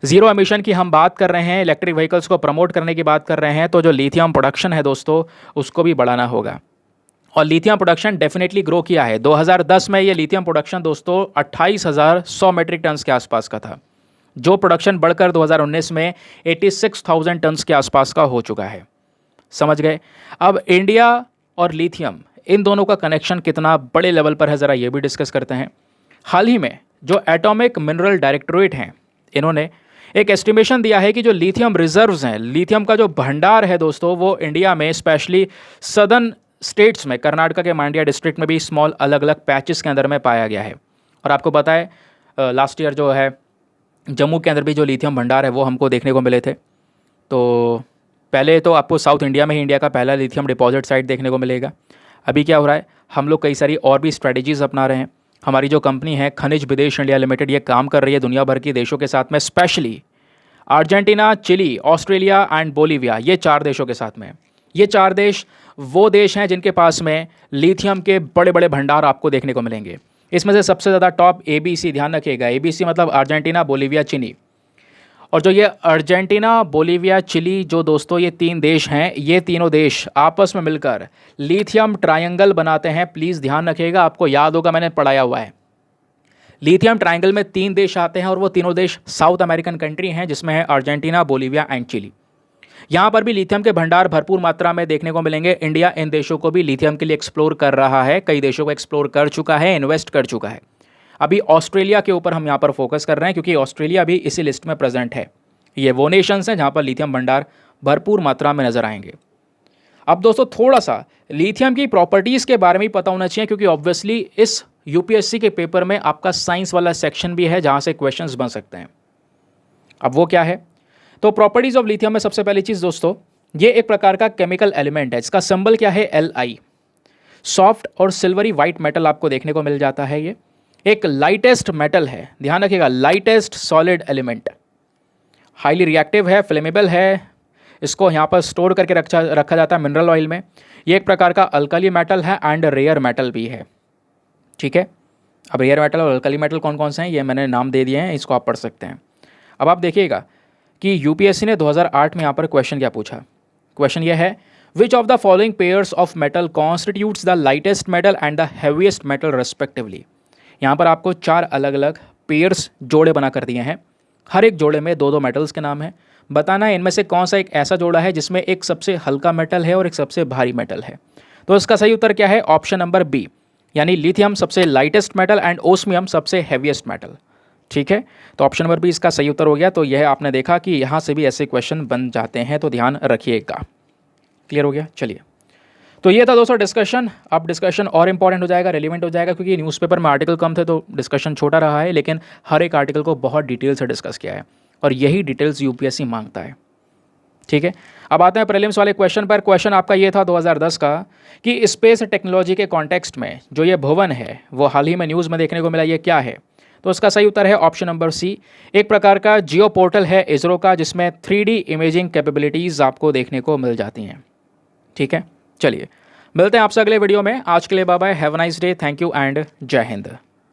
जीरो एमिशन की हम बात कर रहे हैं, इलेक्ट्रिक व्हीकल्स को प्रमोट करने की बात कर रहे हैं, तो जो लिथियम प्रोडक्शन है दोस्तों उसको भी बढ़ाना होगा। और लिथियम प्रोडक्शन डेफिनेटली ग्रो किया है। 2010 में ये लिथियम प्रोडक्शन दोस्तों 28,100 मेट्रिक टन्स के आसपास का था, जो प्रोडक्शन बढ़कर 2019 में 86,000 टन्स के आसपास का हो चुका है। समझ गए? अब इंडिया और लिथियम इन दोनों का कनेक्शन कितना बड़े लेवल पर है, ज़रा ये भी डिस्कस करते हैं। हाल ही में जो एटॉमिक मिनरल डायरेक्टोरेट हैं, इन्होंने एक एस्टिमेशन दिया है कि जो लिथियम रिजर्व्स हैं, लिथियम का जो भंडार है दोस्तों, वो इंडिया में स्पेशली सदर्न स्टेट्स में, कर्नाटका के मांड्या डिस्ट्रिक्ट में भी स्मॉल अलग अलग पैचेस के अंदर में पाया गया है। और आपको पता है लास्ट ईयर जो है जम्मू के अंदर भी जो लिथियम भंडार है वो हमको देखने को मिले थे। तो पहले तो आपको साउथ इंडिया में ही इंडिया का पहला लिथियम डिपॉजिट साइट देखने को मिलेगा। अभी क्या हो रहा है, हम लोग कई सारी और भी स्ट्रेटजीज अपना रहे हैं। हमारी जो कंपनी है खनिज विदेश इंडिया लिमिटेड, ये काम कर रही है दुनिया भर के देशों के साथ में, specially Argentina, Chile, Australia and Bolivia, ये 4 देशों के साथ में। ये 4 देश वो देश हैं जिनके पास में लिथियम के बड़े बड़े भंडार आपको देखने को मिलेंगे। इसमें से सबसे ज़्यादा टॉप ABC, ध्यान रखिएगा, ABC मतलब अर्जेंटीना, बोलीविया, चिली। और जो ये अर्जेंटीना, बोलीविया, चिली जो दोस्तों ये 3 देश हैं, ये तीनों देश आपस में मिलकर लिथियम ट्रायंगल बनाते हैं। प्लीज़ ध्यान रखिएगा, आपको याद होगा मैंने पढ़ाया हुआ है। लिथियम ट्रायंगल में 3 देश आते हैं और वो तीनों देश साउथ अमेरिकन कंट्री हैं, जिसमें है अर्जेंटीना, बोलीविया एंड चिली। यहाँ पर भी लिथियम के भंडार भरपूर मात्रा में देखने को मिलेंगे। इंडिया इन देशों को भी लिथियम के लिए एक्सप्लोर कर रहा है, कई देशों को एक्सप्लोर कर चुका है, इन्वेस्ट कर चुका है। अभी ऑस्ट्रेलिया के ऊपर हम यहाँ पर फोकस कर रहे हैं क्योंकि ऑस्ट्रेलिया भी इसी लिस्ट में प्रेजेंट है। ये वो नेशंस हैं जहाँ पर लिथियम भंडार भरपूर मात्रा में नजर आएंगे। अब दोस्तों थोड़ा सा लिथियम की प्रॉपर्टीज़ के बारे में पता होना चाहिए, क्योंकि ऑब्वियसली इस UPSC के पेपर में आपका साइंस वाला सेक्शन भी है जहाँ से क्वेश्चंस बन सकते हैं। अब वो क्या है, तो प्रॉपर्टीज़ ऑफ लिथियम में सबसे पहली चीज़ दोस्तों, ये एक प्रकार का केमिकल एलिमेंट है। इसका सिंबल क्या है? Li। सॉफ्ट और सिल्वरी वाइट मेटल आपको देखने को मिल जाता है। ये एक लाइटेस्ट मेटल है, ध्यान रखिएगा, lightest solid element, highly reactive है, फ्लेमेबल है। इसको यहाँ पर स्टोर करके रखा जाता है मिनरल ऑयल में। ये एक प्रकार का अल्कली मेटल है एंड रेयर मेटल भी है। ठीक है, अब रेयर मेटल और अल्कली मेटल कौन कौन से हैं ये मैंने नाम दे दिए हैं, इसको आप पढ़ सकते हैं। अब आप देखिएगा कि UPSC ने 2008 में यहाँ पर क्वेश्चन क्या पूछा। क्वेश्चन ये है, which of the following pairs of metal constitutes the lightest metal and the heaviest metal respectively. यहाँ पर आपको 4 अलग अलग पेयर्स जोड़े बना कर दिए हैं, हर एक जोड़े में 2-2 मेटल्स के नाम हैं। बताना है इनमें से कौन सा एक ऐसा जोड़ा है जिसमें एक सबसे हल्का मेटल है और एक सबसे भारी मेटल है। तो इसका सही उत्तर क्या है? ऑप्शन नंबर बी, यानी लिथियम सबसे लाइटेस्ट मेटल एंड ओस्मियम सबसे हैवीएस्ट मेटल। ठीक है, तो ऑप्शन नंबर बी इसका सही उत्तर हो गया। तो यह आपने देखा कि यहाँ से भी ऐसे क्वेश्चन बन जाते हैं, तो ध्यान रखिएगा। क्लियर हो गया? चलिए, तो ये था दोस्तों डिस्कशन। अब डिस्कशन और इंपॉर्टेंट हो जाएगा, रेलिवेंट हो जाएगा, क्योंकि न्यूज़पेपर में आर्टिकल कम थे तो डिस्कशन छोटा रहा है, लेकिन हर एक आर्टिकल को बहुत डिटेल से डिस्कस किया है और यही डिटेल्स यूपीएससी मांगता है। ठीक है, अब आते हैं प्रीलिम्स वाले क्वेश्चन पर। क्वेश्चन आपका ये था 2010 का कि स्पेस टेक्नोलॉजी के कॉन्टेक्स्ट में जो ये भवन है वो हाल ही में न्यूज़ में देखने को मिला, ये क्या है? तो इसका सही उत्तर है ऑप्शन नंबर सी, एक प्रकार का जियो पोर्टल है इसरो का, जिसमें 3D इमेजिंग कैपेबिलिटीज़ आपको देखने को मिल जाती हैं। ठीक है, चलिए मिलते हैं आपसे अगले वीडियो में। आज के लिए bye bye, have a nice day, thank you and Jai Hind.